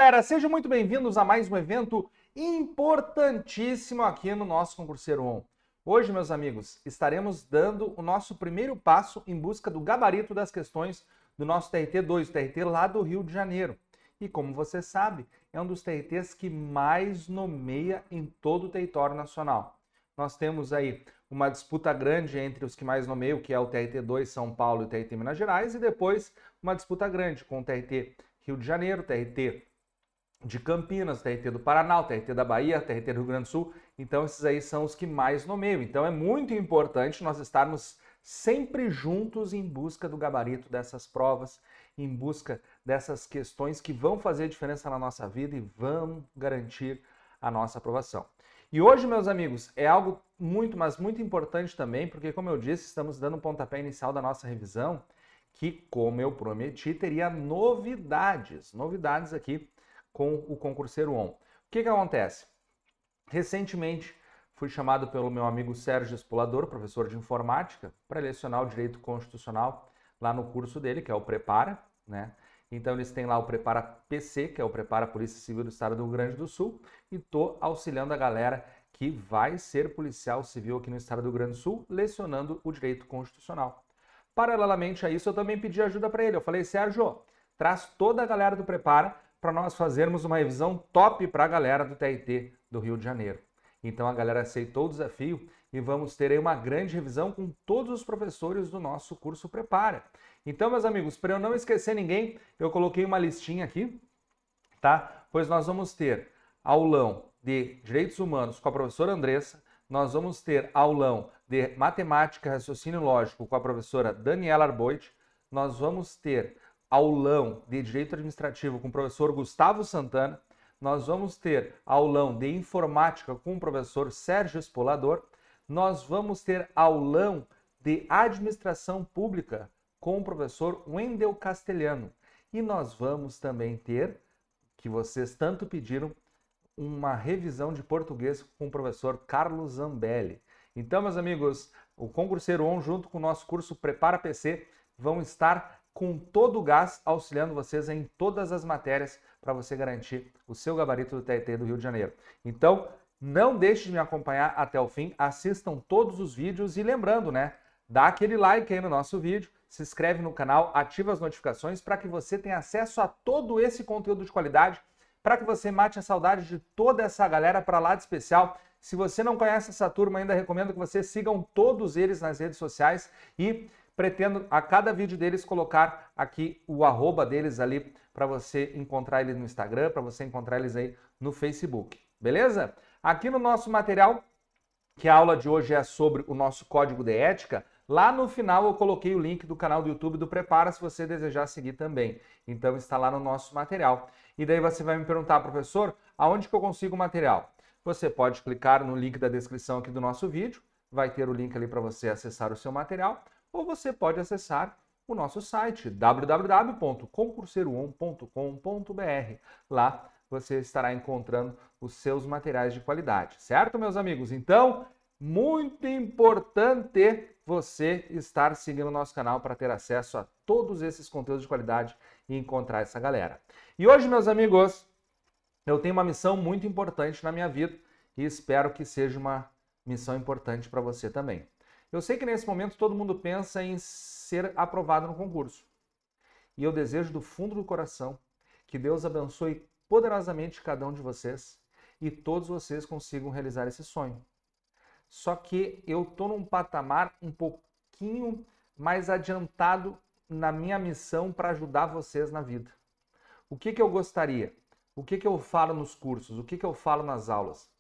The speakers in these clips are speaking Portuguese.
galera, sejam muito bem-vindos a mais um evento importantíssimo aqui no nosso Concurseiro On. Hoje, meus amigos, estaremos dando o nosso primeiro passo em busca do gabarito das questões do nosso TRT2, o TRT lá do Rio de Janeiro. E como você sabe, é um dos TRTs que mais nomeia em todo o território nacional. Nós temos aí uma disputa grande entre os que mais nomeiam, que é o TRT2 São Paulo e o TRT Minas Gerais, e depois uma disputa grande com o TRT Rio de Janeiro, TRT de Campinas, TRT do Paraná, TRT da Bahia, TRT do Rio Grande do Sul. Então esses aí são os que mais nomeiam. Então é muito importante nós estarmos sempre juntos em busca do gabarito dessas provas, em busca dessas questões que vão fazer diferença na nossa vida e vão garantir a nossa aprovação. E hoje, meus amigos, é algo muito, mas muito importante também, porque, como eu disse, estamos dando um pontapé inicial da nossa revisão, que, como eu prometi, teria novidades aqui com o Concurseiro On. O que acontece? Recentemente, fui chamado pelo meu amigo Sérgio Espolador, professor de informática, para lecionar o direito constitucional lá no curso dele, que é o Prepara, né? Então eles têm lá o Prepara PC, que é o Prepara Polícia Civil do Estado do Rio Grande do Sul, e estou auxiliando a galera que vai ser policial civil aqui no Estado do Rio Grande do Sul, lecionando o direito constitucional. Paralelamente a isso, eu também pedi ajuda para ele. Eu falei, Sérgio, traz toda a galera do Prepara para nós fazermos uma revisão top para a galera do TRT do Rio de Janeiro. Então a galera aceitou o desafio e vamos ter aí uma grande revisão com todos os professores do nosso curso Prepara. Então, meus amigos, para eu não esquecer ninguém, eu coloquei uma listinha aqui, tá? Pois nós vamos ter aulão de Direitos Humanos com a professora Andressa, nós vamos ter aulão de Matemática e Raciocínio Lógico com a professora Daniela Arboit, nós vamos ter aulão de Direito Administrativo com o professor Gustavo Santana, nós vamos ter aulão de Informática com o professor Sérgio Espolador, nós vamos ter aulão de Administração Pública com o professor Wendel Castelhano. E nós vamos também ter, que vocês tanto pediram, uma revisão de português com o professor Carlos Zambelli. Então, meus amigos, o Concurseiro On, junto com o nosso curso Prepara PC, vão estar com todo o gás auxiliando vocês em todas as matérias para você garantir o seu gabarito do TRT do Rio de Janeiro. Então, não deixe de me acompanhar até o fim, assistam todos os vídeos e lembrando, né? Dá aquele like aí no nosso vídeo, se inscreve no canal, ativa as notificações para que você tenha acesso a todo esse conteúdo de qualidade, para que você mate a saudade de toda essa galera para lá de especial. Se você não conhece essa turma ainda, recomendo que vocês sigam todos eles nas redes sociais e pretendo a cada vídeo deles colocar aqui o arroba deles ali para você encontrar eles no Instagram, para você encontrar eles aí no Facebook, beleza? Aqui no nosso material, que a aula de hoje é sobre o nosso código de ética, lá no final eu coloquei o link do canal do YouTube do Prepara, se você desejar seguir também. Então está lá no nosso material. E daí você vai me perguntar, professor, aonde que eu consigo o material? Você pode clicar no link da descrição aqui do nosso vídeo, vai ter o link ali para você acessar o seu material, ou você pode acessar o nosso site www.concurseiroon.com.br. Lá você estará encontrando os seus materiais de qualidade, certo, meus amigos? Então, muito importante você estar seguindo o nosso canal para ter acesso a todos esses conteúdos de qualidade e encontrar essa galera. E hoje, meus amigos, eu tenho uma missão muito importante na minha vida e espero que seja uma missão importante para você também. Eu sei que nesse momento todo mundo pensa em ser aprovado no concurso. E eu desejo do fundo do coração que Deus abençoe poderosamente cada um de vocês e todos vocês consigam realizar esse sonho. Só que eu estou num patamar um pouquinho mais adiantado na minha missão para ajudar vocês na vida. O que eu gostaria? O que eu falo nos cursos? O que eu falo nas aulas?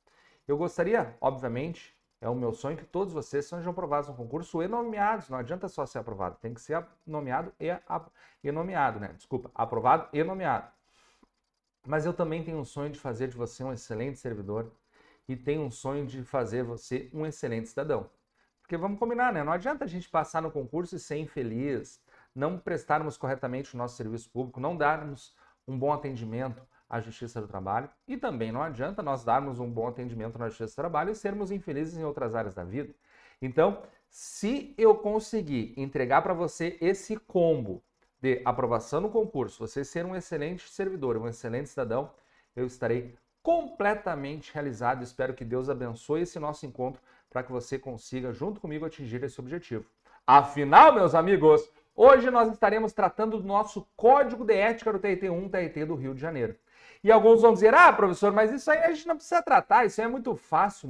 Eu gostaria, obviamente, é o meu sonho que todos vocês sejam aprovados no concurso e nomeados. Não adianta só ser aprovado, tem que ser nomeado e nomeado, né? Desculpa, aprovado e nomeado. Mas eu também tenho um sonho de fazer de você um excelente servidor e tenho um sonho de fazer você um excelente cidadão. Porque vamos combinar, né? Não adianta a gente passar no concurso e ser infeliz, não prestarmos corretamente o nosso serviço público, não darmos um bom atendimento à Justiça do Trabalho e também não adianta nós darmos um bom atendimento na Justiça do Trabalho e sermos infelizes em outras áreas da vida. Então, se eu conseguir entregar para você esse combo de aprovação no concurso, você ser um excelente servidor, um excelente cidadão, eu estarei completamente realizado. Espero que Deus abençoe esse nosso encontro para que você consiga, junto comigo, atingir esse objetivo. Afinal, meus amigos, hoje nós estaremos tratando do nosso Código de Ética do TRT1, TRT do Rio de Janeiro. E alguns vão dizer, professor, mas isso aí a gente não precisa tratar, isso aí é muito fácil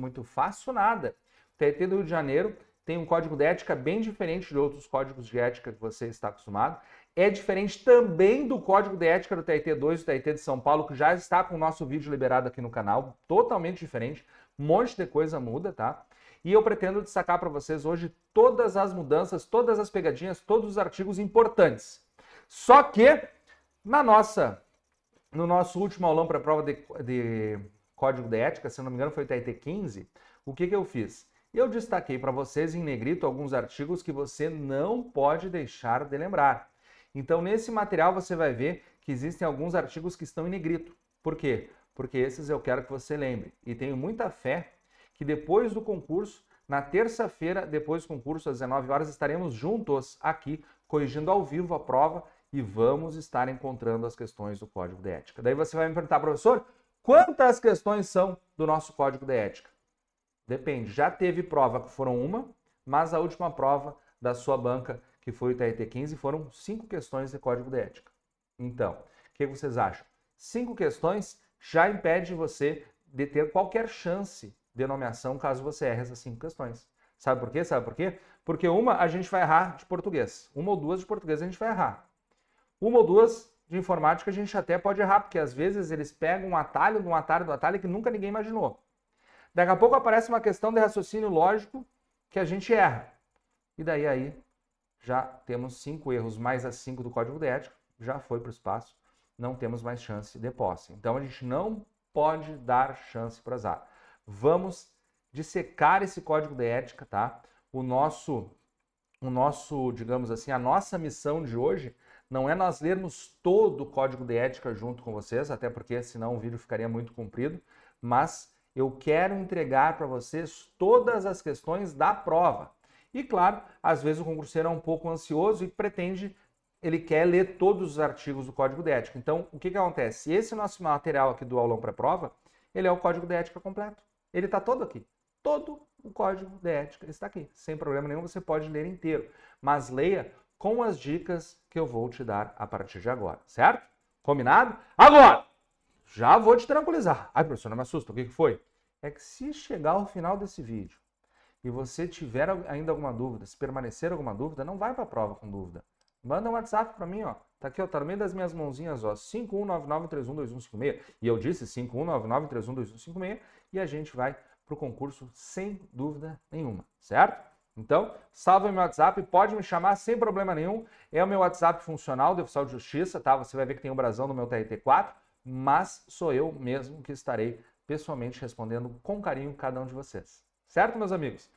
nada. O TRT do Rio de Janeiro tem um código de ética bem diferente de outros códigos de ética que você está acostumado. É diferente também do código de ética do TRT2 e do TRT de São Paulo, que já está com o nosso vídeo liberado aqui no canal, totalmente diferente, um monte de coisa muda, tá? E eu pretendo destacar para vocês hoje todas as mudanças, todas as pegadinhas, todos os artigos importantes. Só que, no nosso último aulão para a prova de código de ética, se não me engano foi o TRT 15, o que eu fiz? Eu destaquei para vocês em negrito alguns artigos que você não pode deixar de lembrar. Então, nesse material você vai ver que existem alguns artigos que estão em negrito. Por quê? Porque esses eu quero que você lembre. E tenho muita fé que depois do concurso, na terça-feira, depois do concurso, às 19 horas, estaremos juntos aqui, corrigindo ao vivo a prova e vamos estar encontrando as questões do Código de Ética. Daí você vai me perguntar, professor, quantas questões são do nosso Código de Ética? Depende. Já teve prova que foram uma, mas a última prova da sua banca, que foi o TRT 15, foram 5 questões de Código de Ética. Então, o que vocês acham? 5 questões já impede você de ter qualquer chance de nomeação caso você erre essas 5 questões. Sabe por quê? Sabe por quê? Porque uma a gente vai errar de português. Uma ou duas de português a gente vai errar. Uma ou duas de informática a gente até pode errar, porque às vezes eles pegam um atalho de um atalho do atalho que nunca ninguém imaginou. Daqui a pouco aparece uma questão de raciocínio lógico que a gente erra. E daí aí já temos 5 erros mais as 5 do Código de Ética, já foi para o espaço, não temos mais chance de posse. Então a gente não pode dar chance para azar. Vamos dissecar esse Código de Ética, tá? O nosso, digamos assim, a nossa missão de hoje não é nós lermos todo o Código de Ética junto com vocês, até porque senão o vídeo ficaria muito comprido, mas eu quero entregar para vocês todas as questões da prova. E claro, às vezes o concurseiro é um pouco ansioso e ele quer ler todos os artigos do Código de Ética. Então, o que acontece? Esse nosso material aqui do aulão pré-prova, ele é o Código de Ética completo. Ele está todo aqui. Todo o Código de Ética está aqui. Sem problema nenhum, você pode ler inteiro. Mas leia com as dicas que eu vou te dar a partir de agora, certo? Combinado? Agora! Já vou te tranquilizar. Ai, professor, não me assusta. O que foi? É que se chegar ao final desse vídeo e você tiver ainda alguma dúvida, se permanecer alguma dúvida, não vai para a prova com dúvida. Manda um WhatsApp para mim, ó. Tá aqui, ó, tá no meio das minhas mãozinhas, ó, 5199312156. E eu disse 5199312156 e a gente vai pro concurso sem dúvida nenhuma, certo? Então, salva meu WhatsApp, pode me chamar sem problema nenhum. É o meu WhatsApp funcional do Oficial de Justiça, tá? Você vai ver que tem um brasão no meu TRT4, mas sou eu mesmo que estarei pessoalmente respondendo com carinho cada um de vocês. Certo, meus amigos?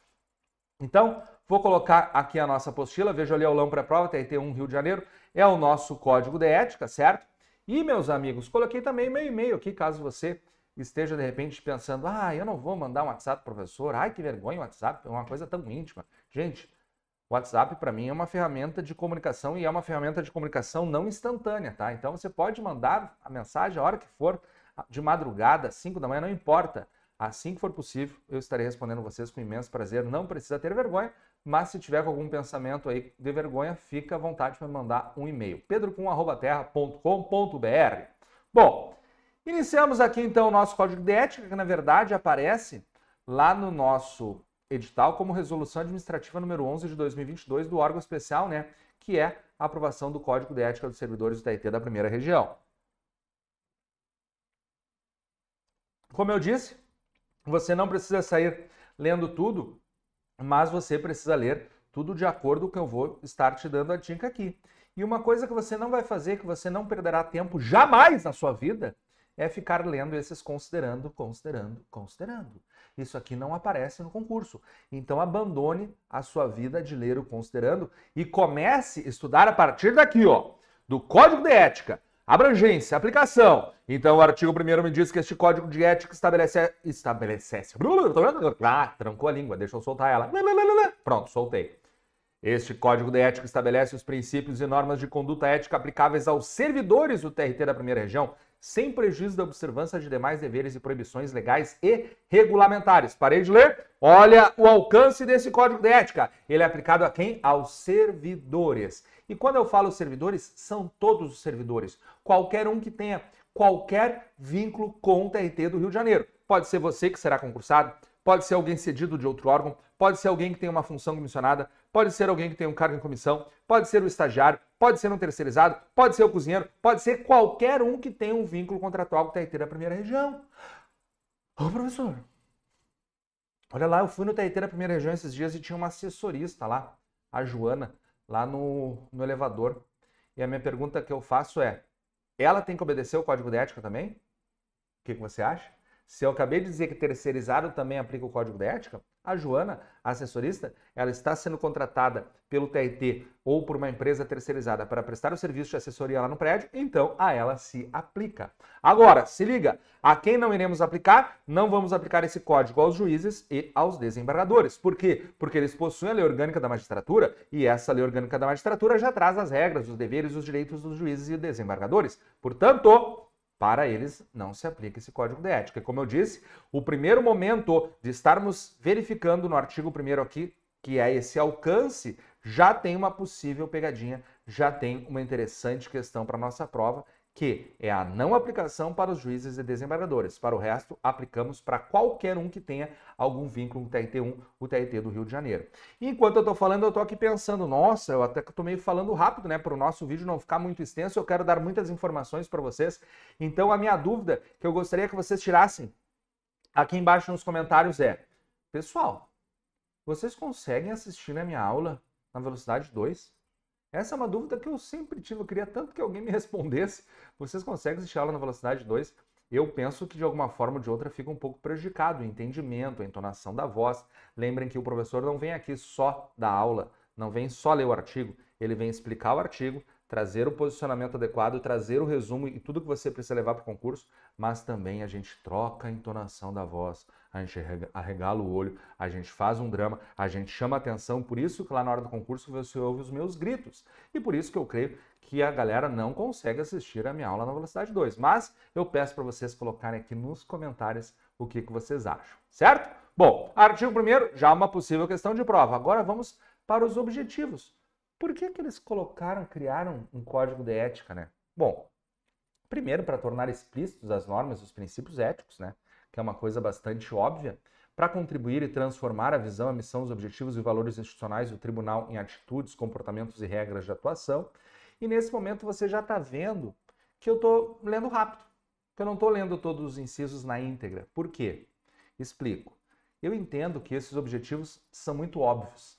Então, vou colocar aqui a nossa apostila, veja ali aulão pré-prova, TRT1 Rio de Janeiro, é o nosso Código de Ética, certo? E, meus amigos, coloquei também meu e-mail aqui, caso você esteja, de repente, pensando, eu não vou mandar um WhatsApp pro professor, que vergonha o WhatsApp, é uma coisa tão íntima. Gente, o WhatsApp, para mim, é uma ferramenta de comunicação e é uma ferramenta de comunicação não instantânea, tá? Então, você pode mandar a mensagem a hora que for, de madrugada, às 5 da manhã, não importa. Assim que for possível, eu estarei respondendo vocês com imenso prazer. Não precisa ter vergonha, mas se tiver com algum pensamento aí de vergonha, fica à vontade para me mandar um e-mail. pedrocum@terra.com.br. Bom, iniciamos aqui então o nosso Código de Ética, que na verdade aparece lá no nosso edital como Resolução Administrativa número 11 de 2022 do órgão especial, né, que é a aprovação do Código de Ética dos Servidores do TRT da Primeira Região. Como eu disse, você não precisa sair lendo tudo, mas você precisa ler tudo de acordo com o que eu vou estar te dando a dica aqui. E uma coisa que você não vai fazer, que você não perderá tempo jamais na sua vida, é ficar lendo esses considerando. Isso aqui não aparece no concurso. Então abandone a sua vida de ler o considerando e comece a estudar a partir daqui, ó, do Código de Ética. Abrangência, aplicação. Então, o artigo 1º me diz que este Código de Ética estabelece... Trancou a língua, deixa eu soltar ela. Pronto, soltei. Este Código de Ética estabelece os princípios e normas de conduta ética aplicáveis aos servidores do TRT da Primeira Região, sem prejuízo da observância de demais deveres e proibições legais e regulamentares. Parei de ler? Olha o alcance desse Código de Ética. Ele é aplicado a quem? Aos servidores. E quando eu falo servidores, são todos os servidores. Qualquer um que tenha qualquer vínculo com o TRT do Rio de Janeiro. Pode ser você que será concursado, pode ser alguém cedido de outro órgão, pode ser alguém que tem uma função comissionada, pode ser alguém que tem um cargo em comissão, pode ser o estagiário, pode ser um terceirizado, pode ser o cozinheiro, pode ser qualquer um que tenha um vínculo contratual com o TRT da Primeira Região. Ô, professor, olha lá, eu fui no TRT da Primeira Região esses dias e tinha uma assessorista lá, a Joana, lá no elevador. E a minha pergunta que eu faço é, ela tem que obedecer o Código de Ética também? O que você acha? Se eu acabei de dizer que terceirizado também aplica o Código de Ética, a Joana, a assessorista, ela está sendo contratada pelo TRT ou por uma empresa terceirizada para prestar o serviço de assessoria lá no prédio, então a ela se aplica. Agora, se liga, a quem não iremos aplicar, não vamos aplicar esse código aos juízes e aos desembargadores. Por quê? Porque eles possuem a Lei Orgânica da Magistratura e essa Lei Orgânica da Magistratura já traz as regras, os deveres e os direitos dos juízes e desembargadores. Portanto, para eles não se aplica esse Código de Ética. E como eu disse, o primeiro momento de estarmos verificando no artigo 1º aqui, que é esse alcance, já tem uma possível pegadinha, já tem uma interessante questão para a nossa prova, que é a não aplicação para os juízes e desembargadores. Para o resto, aplicamos para qualquer um que tenha algum vínculo com o TRT1, o TRT do Rio de Janeiro. E enquanto eu estou falando, eu estou aqui pensando, nossa, eu até que estou meio falando rápido, né? Para o nosso vídeo não ficar muito extenso, eu quero dar muitas informações para vocês. Então, a minha dúvida que eu gostaria que vocês tirassem aqui embaixo nos comentários é, pessoal, vocês conseguem assistir a minha aula na velocidade 2? Essa é uma dúvida que eu sempre tive, eu queria tanto que alguém me respondesse. Vocês conseguem assistir a aula na velocidade 2? Eu penso que de alguma forma ou de outra fica um pouco prejudicado o entendimento, a entonação da voz. Lembrem que o professor não vem aqui só dar aula, não vem só ler o artigo, ele vem explicar o artigo, trazer o posicionamento adequado, trazer o resumo e tudo que você precisa levar para o concurso, mas também a gente troca a entonação da voz, a gente arregala o olho, a gente faz um drama, a gente chama atenção, por isso que lá na hora do concurso você ouve os meus gritos. E por isso que eu creio que a galera não consegue assistir a minha aula na velocidade 2. Mas eu peço para vocês colocarem aqui nos comentários o que vocês acham, certo? Bom, artigo 1º, já uma possível questão de prova. Agora vamos para os objetivos. Por que eles criaram um código de ética, né? Bom, primeiro para tornar explícitos as normas e os princípios éticos, né? Que é uma coisa bastante óbvia, para contribuir e transformar a visão, a missão, os objetivos e valores institucionais do tribunal em atitudes, comportamentos e regras de atuação. E nesse momento você já está vendo que eu estou lendo rápido, que eu não estou lendo todos os incisos na íntegra. Por quê? Explico. Eu entendo que esses objetivos são muito óbvios,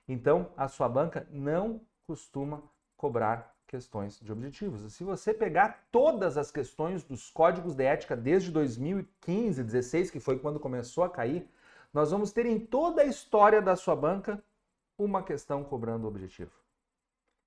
Então, a sua banca não costuma cobrar questões de objetivos. E se você pegar todas as questões dos códigos de ética desde 2015, 16, que foi quando começou a cair, nós vamos ter em toda a história da sua banca uma questão cobrando objetivo.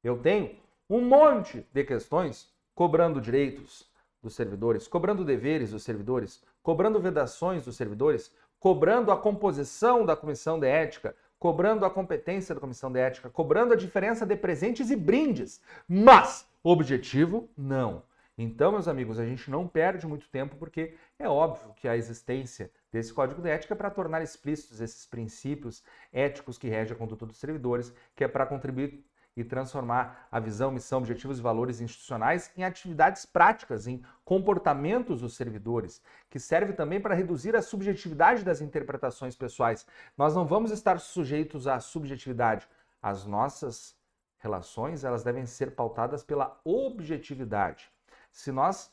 Eu tenho um monte de questões cobrando direitos dos servidores, cobrando deveres dos servidores, cobrando vedações dos servidores, cobrando a composição da comissão de ética, cobrando a competência da comissão de ética, cobrando a diferença de presentes e brindes, mas objetivo não. Então, meus amigos, a gente não perde muito tempo porque é óbvio que a existência desse código de ética é para tornar explícitos esses princípios éticos que regem a conduta dos servidores, que é para contribuir e transformar a visão, missão, objetivos e valores institucionais em atividades práticas, em comportamentos dos servidores, que serve também para reduzir a subjetividade das interpretações pessoais. Nós não vamos estar sujeitos à subjetividade. As nossas relações, elas devem ser pautadas pela objetividade. Se nós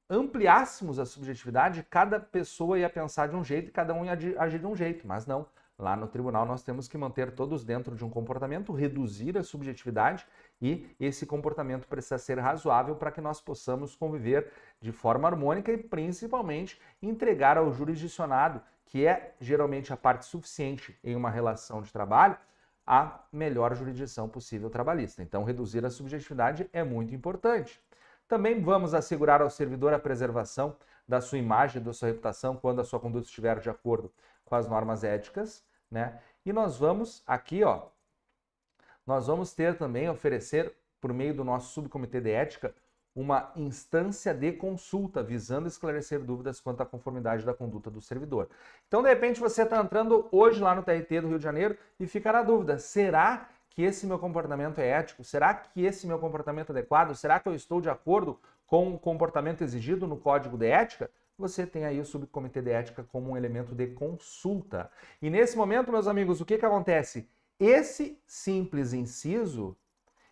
ampliássemos a subjetividade, cada pessoa ia pensar de um jeito e cada um ia agir de um jeito, mas não. Lá no tribunal nós temos que manter todos dentro de um comportamento, reduzir a subjetividade e esse comportamento precisa ser razoável para que nós possamos conviver de forma harmônica e principalmente entregar ao jurisdicionado, que é geralmente a parte suficiente em uma relação de trabalho, a melhor jurisdição possível trabalhista. Então reduzir a subjetividade é muito importante. Também vamos assegurar ao servidor a preservação da sua imagem, da sua reputação, quando a sua conduta estiver de acordo com as normas éticas né? E nós vamos aqui, ó, nós vamos ter também, oferecer, por meio do nosso subcomitê de ética, uma instância de consulta, visando esclarecer dúvidas quanto à conformidade da conduta do servidor. Então, de repente, você está entrando hoje lá no TRT do Rio de Janeiro e fica na dúvida, será que esse meu comportamento é ético? Será que esse meu comportamento é adequado? Será que eu estou de acordo com o comportamento exigido no Código de Ética? Você tem aí o subcomitê de ética como um elemento de consulta. E nesse momento, meus amigos, o que acontece? Esse simples inciso,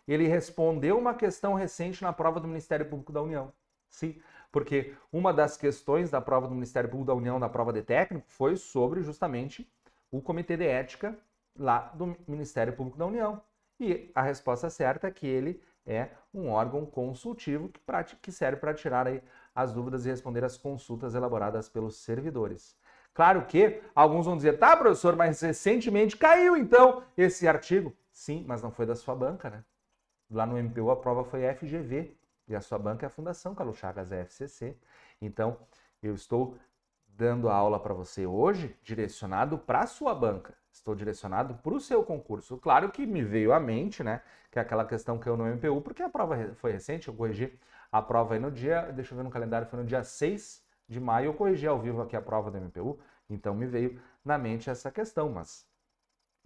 ele respondeu uma questão recente na prova do Ministério Público da União. Sim, porque uma das questões da prova do Ministério Público da União, na prova de técnico, foi sobre justamente o Comitê de Ética lá do Ministério Público da União. E a resposta certa é que ele é um órgão consultivo que serve para tirar aí as dúvidas e responder às consultas elaboradas pelos servidores. Claro que alguns vão dizer, tá, professor, mas recentemente caiu então esse artigo. Sim, mas não foi da sua banca, né? Lá no MPU a prova foi FGV e a sua banca é a Fundação Carlos Chagas, a FCC. Então, eu estou dando a aula para você hoje direcionado para a sua banca. Estou direcionado para o seu concurso. Claro que me veio à mente, né, que é aquela questão que eu no MPU, porque a prova foi recente, eu corrigi a prova aí no dia, deixa eu ver no calendário, foi no dia 6 de maio, eu corrigi ao vivo aqui a prova do MPU, então me veio na mente essa questão, mas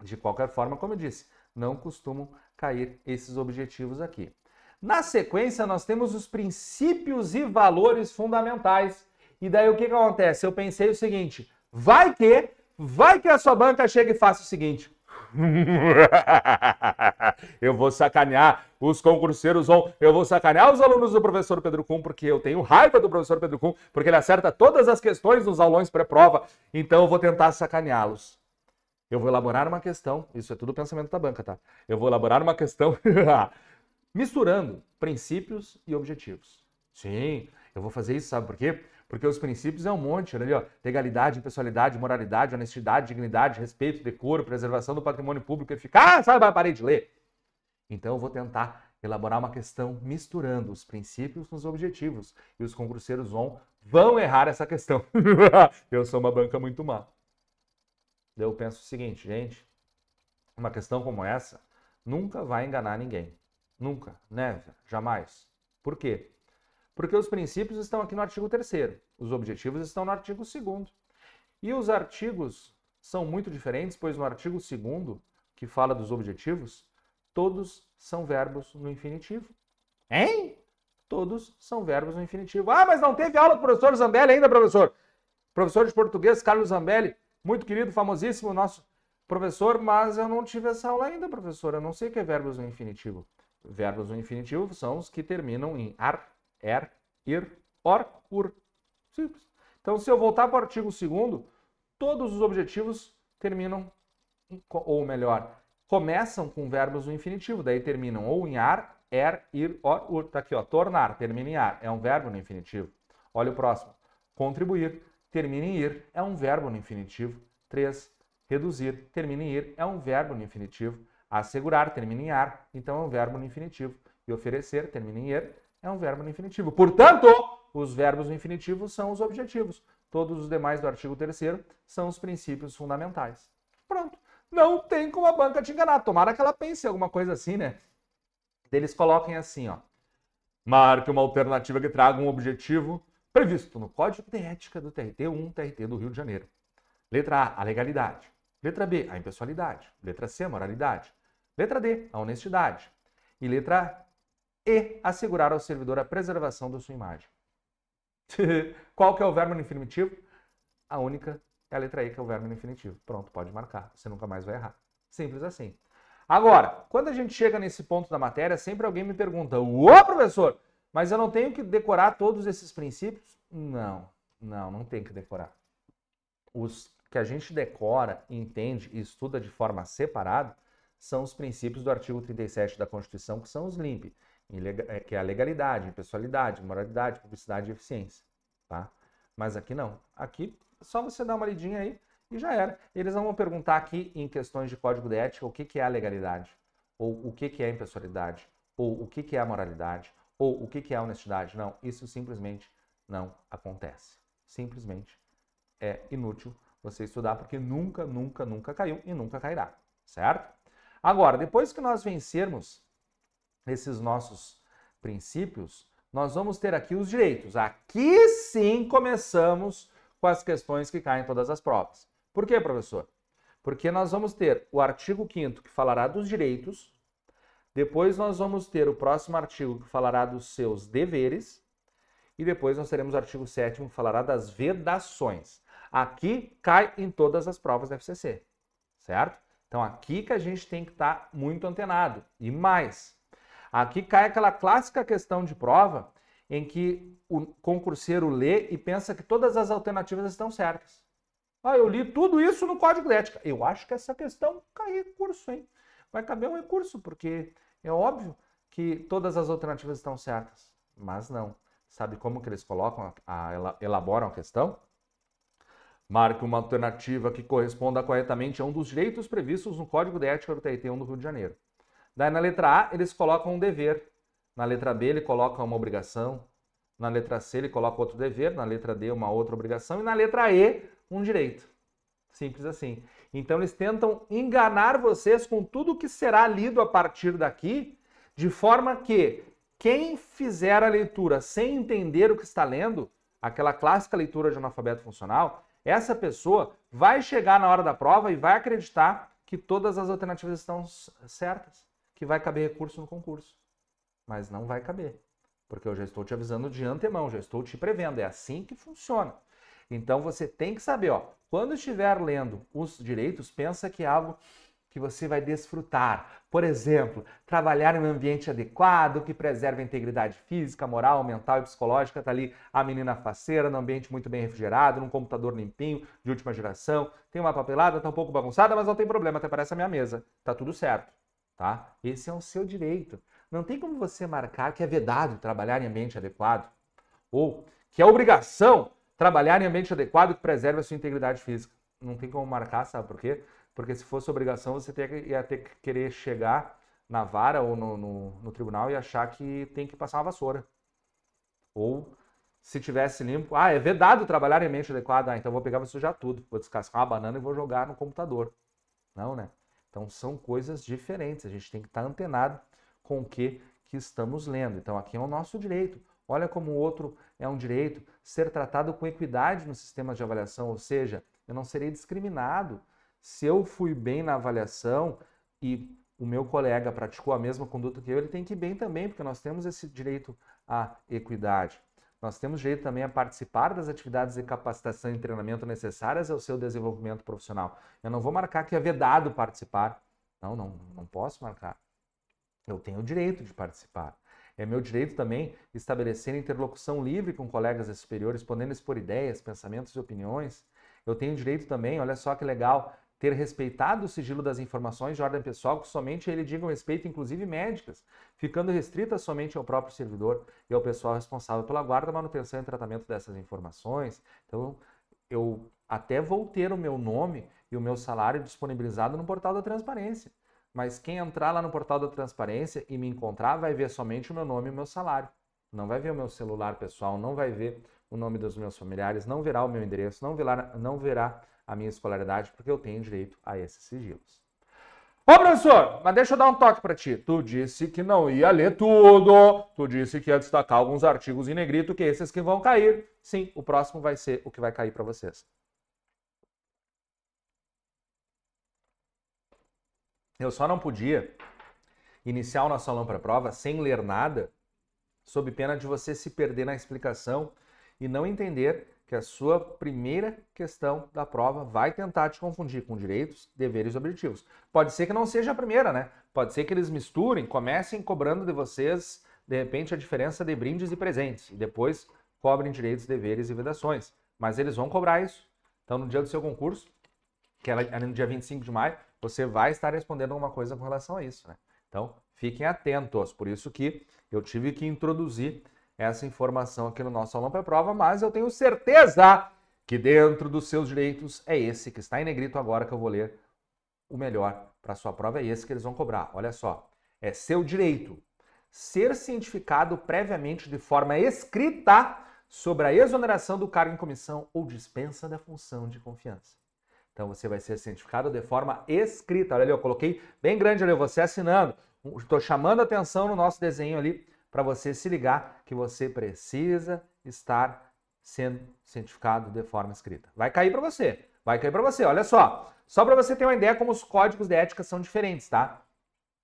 de qualquer forma, como eu disse, não costumam cair esses objetivos aqui. Na sequência, nós temos os princípios e valores fundamentais. E daí o que acontece? Eu pensei o seguinte, vai que a sua banca chega e faça o seguinte. Eu vou sacanear os concurseiros, eu vou sacanear os alunos do professor Pedro Kuhn, porque eu tenho raiva do professor Pedro Kuhn, porque ele acerta todas as questões dos aulões pré-prova, então eu vou tentar sacaneá-los. Eu vou elaborar uma questão, isso é tudo pensamento da banca, tá? Eu vou elaborar uma questão misturando princípios e objetivos. Sim, eu vou fazer isso, sabe por quê? Porque os princípios é um monte, olha ali, ó, legalidade, impessoalidade, moralidade, honestidade, dignidade, respeito, decoro, preservação do patrimônio público eficaz, sabe? Parei de ler. Então eu vou tentar elaborar uma questão misturando os princípios com os objetivos. E os concurseiros vão errar essa questão. Eu sou uma banca muito má. Eu penso o seguinte, gente, uma questão como essa nunca vai enganar ninguém. Nunca, never, jamais. Por quê? Porque os princípios estão aqui no artigo 3º, os objetivos estão no artigo 2º. E os artigos são muito diferentes, pois no artigo 2º, que fala dos objetivos, todos são verbos no infinitivo. Hein? Todos são verbos no infinitivo. Ah, mas não teve aula do professor Zambelli ainda, professor? Professor de português, Carlos Zambelli, muito querido, famosíssimo, nosso professor, mas eu não tive essa aula ainda, professor. Eu não sei o que é verbos no infinitivo. Verbos no infinitivo são os que terminam em ar, er, ir, or, ur. Simples. Então, se eu voltar para o artigo 2º, todos os objetivos terminam, ou melhor, começam com verbos no infinitivo, daí terminam ou em ar, er, ir, or, ur. Tá aqui, ó, tornar, termina em ar, é um verbo no infinitivo. Olha o próximo. Contribuir, termina em ir, é um verbo no infinitivo. 3. Reduzir, termina em ir, é um verbo no infinitivo. Assegurar, termina em ar, então é um verbo no infinitivo. E oferecer, termina em ir, é um verbo no infinitivo. Portanto, os verbos no infinitivo são os objetivos. Todos os demais do artigo 3º são os princípios fundamentais. Pronto. Não tem como a banca te enganar. Tomara que ela pense alguma coisa assim, né? Eles coloquem assim, ó. Marque uma alternativa que traga um objetivo previsto no Código de Ética do TRT1, TRT do Rio de Janeiro. Letra A, a legalidade. Letra B, a impessoalidade. Letra C, a moralidade. Letra D, a honestidade. E letra E, assegurar ao servidor a preservação da sua imagem. Qual que é o verbo no infinitivo? A única é a letra E, que é o verbo no infinitivo. Pronto, pode marcar. Você nunca mais vai errar. Simples assim. Agora, quando a gente chega nesse ponto da matéria, sempre alguém me pergunta, ô professor, mas eu não tenho que decorar todos esses princípios? Não tem que decorar. Os que a gente decora, entende e estuda de forma separada são os princípios do artigo 37 da Constituição, que são os LIMP, que é a legalidade, impessoalidade, moralidade, publicidade e eficiência. Tá? Mas aqui não. Aqui é só você dar uma lidinha aí e já era. Eles não vão perguntar aqui em questões de código de ética o que é a legalidade, ou o que é a impessoalidade, ou o que é a moralidade, ou o que é a honestidade. Não, isso simplesmente não acontece. Simplesmente é inútil você estudar, porque nunca, nunca, nunca caiu e nunca cairá, certo? Agora, depois que nós vencermos esses nossos princípios, nós vamos ter aqui os direitos. Aqui sim começamos com as questões que caem em todas as provas. Por quê, professor? Porque nós vamos ter o artigo 5º que falará dos direitos, depois nós vamos ter o próximo artigo que falará dos seus deveres, e depois nós teremos o artigo 7º que falará das vedações. Aqui cai em todas as provas da FCC, certo? Então aqui que a gente tem que estar muito antenado. E mais, aqui cai aquela clássica questão de prova em que o concurseiro lê e pensa que todas as alternativas estão certas. Ah, eu li tudo isso no Código de Ética. Eu acho que essa questão cai em recurso, hein? Vai caber um recurso, porque é óbvio que todas as alternativas estão certas. Mas não. Sabe como que eles colocam, elaboram a questão? Marque uma alternativa que corresponda corretamente a um dos direitos previstos no Código de Ética do TRT1 do Rio de Janeiro. Daí na letra A, eles colocam um dever. Na letra B, ele coloca uma obrigação. Na letra C, ele coloca outro dever. Na letra D, uma outra obrigação. E na letra E, um direito. Simples assim. Então, eles tentam enganar vocês com tudo que será lido a partir daqui, de forma que quem fizer a leitura sem entender o que está lendo, aquela clássica leitura de analfabeto funcional, essa pessoa vai chegar na hora da prova e vai acreditar que todas as alternativas estão certas, que vai caber recurso no concurso. Mas não vai caber, porque eu já estou te avisando de antemão, já estou te prevendo, é assim que funciona. Então você tem que saber, ó, quando estiver lendo os direitos, pensa que é algo que você vai desfrutar. Por exemplo, trabalhar em um ambiente adequado, que preserve a integridade física, moral, mental e psicológica. Tá ali a menina faceira, num ambiente muito bem refrigerado, num computador limpinho, de última geração. Tem uma papelada, tá um pouco bagunçada, mas não tem problema, até parece a minha mesa. Tá tudo certo, tá? Esse é o seu direito. Não tem como você marcar que é vedado trabalhar em ambiente adequado, ou que é obrigação trabalhar em ambiente adequado que preserve a sua integridade física. Não tem como marcar, sabe por quê? Porque se fosse obrigação, você ia ter que querer chegar na vara ou no tribunal e achar que tem que passar uma vassoura. Ou, se tivesse limpo, é vedado trabalhar em ambiente adequado, então vou pegar e vou sujar tudo. Vou descascar uma banana e vou jogar no computador. Não, né? Então são coisas diferentes. A gente tem que estar antenado com o que estamos lendo. Então aqui é o nosso direito. Olha como o outro é um direito. Ser tratado com equidade no sistema de avaliação, ou seja, eu não serei discriminado. Se eu fui bem na avaliação e o meu colega praticou a mesma conduta que eu, ele tem que ir bem também, porque nós temos esse direito à equidade. Nós temos direito também a participar das atividades de capacitação e treinamento necessárias ao seu desenvolvimento profissional. Eu não vou marcar que é vedado participar. Não posso marcar. Eu tenho o direito de participar. É meu direito também estabelecer interlocução livre com colegas superiores, podendo expor ideias, pensamentos e opiniões. Eu tenho direito também, olha só que legal, ter respeitado o sigilo das informações de ordem pessoal que somente ele diga respeito, inclusive médicas, ficando restrita somente ao próprio servidor e ao pessoal responsável pela guarda, manutenção e tratamento dessas informações. Então, eu até vou ter o meu nome e o meu salário disponibilizado no portal da transparência. Mas quem entrar lá no portal da transparência e me encontrar vai ver somente o meu nome e o meu salário. Não vai ver o meu celular pessoal, não vai ver o nome dos meus familiares, não verá o meu endereço, não verá a minha escolaridade, porque eu tenho direito a esses sigilos. Ô, professor, mas deixa eu dar um toque para ti. Tu disse que não ia ler tudo, tu disse que ia destacar alguns artigos em negrito, que esses que vão cair. Sim, o próximo vai ser o que vai cair para vocês. Eu só não podia iniciar o nosso aulão para a prova sem ler nada, sob pena de você se perder na explicação e não entender que a sua primeira questão da prova vai tentar te confundir com direitos, deveres e objetivos. Pode ser que não seja a primeira, né? Pode ser que eles misturem, comecem cobrando de vocês, de repente, a diferença de brindes e presentes, e depois cobrem direitos, deveres e vedações. Mas eles vão cobrar isso. Então, no dia do seu concurso, que é no dia 25 de maio, você vai estar respondendo alguma coisa com relação a isso, né? Então, fiquem atentos. Por isso que eu tive que introduzir essa informação aqui no nosso aulão pré-prova, mas eu tenho certeza que dentro dos seus direitos é esse que está em negrito agora que eu vou ler o melhor para a sua prova, é esse que eles vão cobrar. Olha só, é seu direito ser cientificado previamente de forma escrita sobre a exoneração do cargo em comissão ou dispensa da função de confiança. Então você vai ser cientificado de forma escrita. Olha ali, eu coloquei bem grande ali, você assinando. Estou chamando a atenção no nosso desenho ali para você se ligar que você precisa estar sendo cientificado de forma escrita. Vai cair para você. Vai cair para você. Olha só. Só para você ter uma ideia como os códigos de ética são diferentes, tá?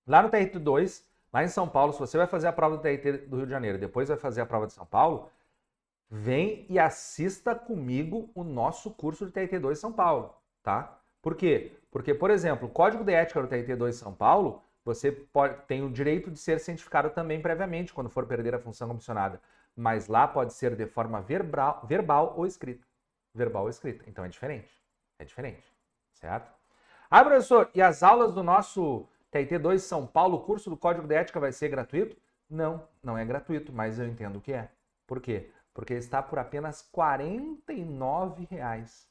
Lá no TRT 2, lá em São Paulo, se você vai fazer a prova do TRT do Rio de Janeiro e depois vai fazer a prova de São Paulo, vem e assista comigo o nosso curso de TRT 2 São Paulo, tá? Por quê? Porque, por exemplo, o Código de Ética do TRT 2 São Paulo, você tem o direito de ser cientificado também previamente, quando for perder a função comissionada. Mas lá pode ser de forma verbal ou escrita. Verbal ou escrita. Então é diferente. É diferente. Certo? Ah, professor, e as aulas do nosso TRT 2 São Paulo, o curso do Código de Ética vai ser gratuito? Não, não é gratuito, mas eu entendo que é. Por quê? Porque está por apenas R$ 49,00.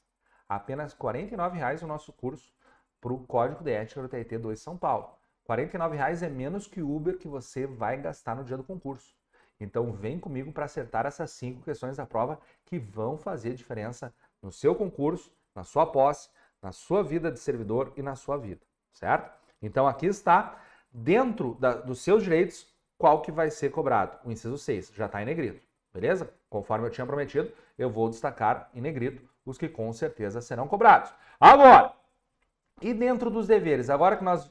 Apenas R$ 49,00 o nosso curso para o Código de Ética do TRT 2 São Paulo. R$ 49,00 é menos que o Uber que você vai gastar no dia do concurso. Então vem comigo para acertar essas 5 questões da prova que vão fazer diferença no seu concurso, na sua posse, na sua vida de servidor e na sua vida, certo? Então aqui está, dentro dos seus direitos, qual que vai ser cobrado. O inciso 6 já está em negrito, beleza? Conforme eu tinha prometido, eu vou destacar em negrito os que com certeza serão cobrados. Agora, e dentro dos deveres? Agora que nós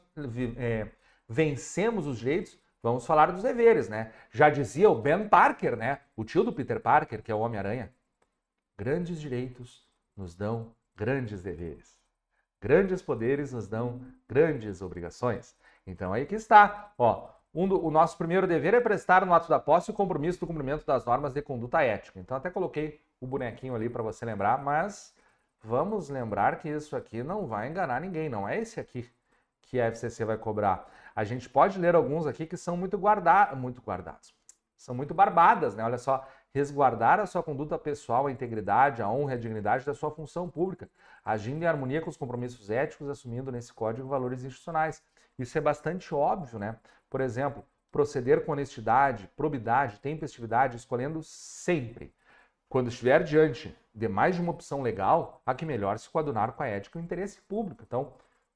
vencemos os direitos, vamos falar dos deveres, né? Já dizia o Ben Parker, né? O tio do Peter Parker, que é o Homem-Aranha. Grandes direitos nos dão grandes deveres. Grandes poderes nos dão grandes obrigações. Então aí que está. Ó, o nosso primeiro dever é prestar no ato da posse o compromisso do cumprimento das normas de conduta ética. Então até coloquei o bonequinho ali para você lembrar, mas vamos lembrar que isso aqui não vai enganar ninguém. Não é esse aqui que a FCC vai cobrar. A gente pode ler alguns aqui que são muito guardados. São muito barbadas, né? Olha só. Resguardar a sua conduta pessoal, a integridade, a honra e a dignidade da sua função pública, agindo em harmonia com os compromissos éticos, assumindo nesse código valores institucionais. Isso é bastante óbvio, né? Por exemplo, proceder com honestidade, probidade, tempestividade, escolhendo sempre. Quando estiver diante de mais de uma opção legal, a que melhor se coadunar com a ética e o interesse público. Então,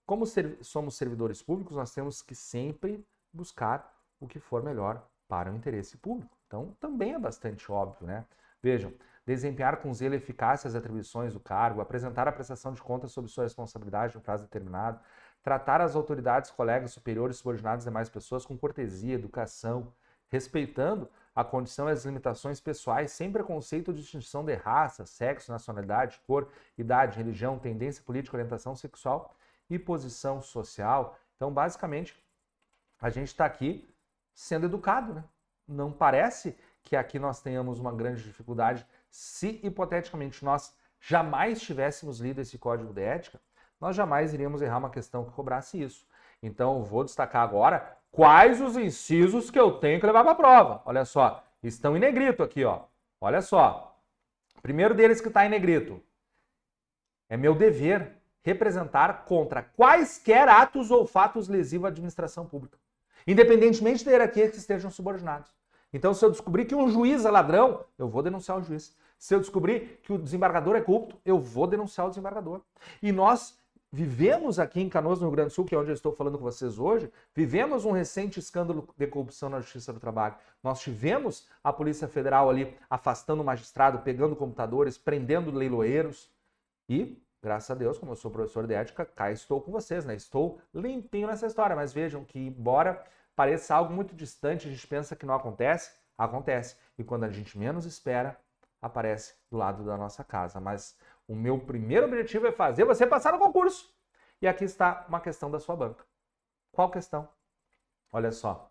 como somos servidores públicos, nós temos que sempre buscar o que for melhor para o interesse público. Então, também é bastante óbvio, né? Vejam, desempenhar com zelo e eficácia as atribuições do cargo, apresentar a prestação de contas sobre sua responsabilidade no prazo determinado, tratar as autoridades, colegas superiores, subordinados e demais pessoas com cortesia, educação, respeitando a condição e as limitações pessoais, sem preconceito ou distinção de raça, sexo, nacionalidade, cor, idade, religião, tendência política, orientação sexual e posição social. Então, basicamente, a gente está aqui sendo educado, né? Não parece que aqui nós tenhamos uma grande dificuldade. Se, hipoteticamente, nós jamais tivéssemos lido esse código de ética, nós jamais iríamos errar uma questão que cobrasse isso. Então, eu vou destacar agora quais os incisos que eu tenho que levar para a prova. Olha só, estão em negrito aqui, ó. Olha só. O primeiro deles que está em negrito. É meu dever representar contra quaisquer atos ou fatos lesivos à administração pública, independentemente da hierarquia que estejam subordinados. Então, se eu descobrir que um juiz é ladrão, eu vou denunciar o juiz. Se eu descobrir que o desembargador é corrupto, eu vou denunciar o desembargador. E nós vivemos aqui em Canoas, no Rio Grande do Sul, que é onde eu estou falando com vocês hoje, vivemos um recente escândalo de corrupção na Justiça do Trabalho. Nós tivemos a Polícia Federal ali afastando o magistrado, pegando computadores, prendendo leiloeiros. E, graças a Deus, como eu sou professor de ética, cá estou com vocês, né? Estou limpinho nessa história. Mas vejam que, embora pareça algo muito distante, a gente pensa que não acontece, acontece. E quando a gente menos espera, aparece do lado da nossa casa. Mas o meu primeiro objetivo é fazer você passar no concurso. E aqui está uma questão da sua banca. Qual questão? Olha só.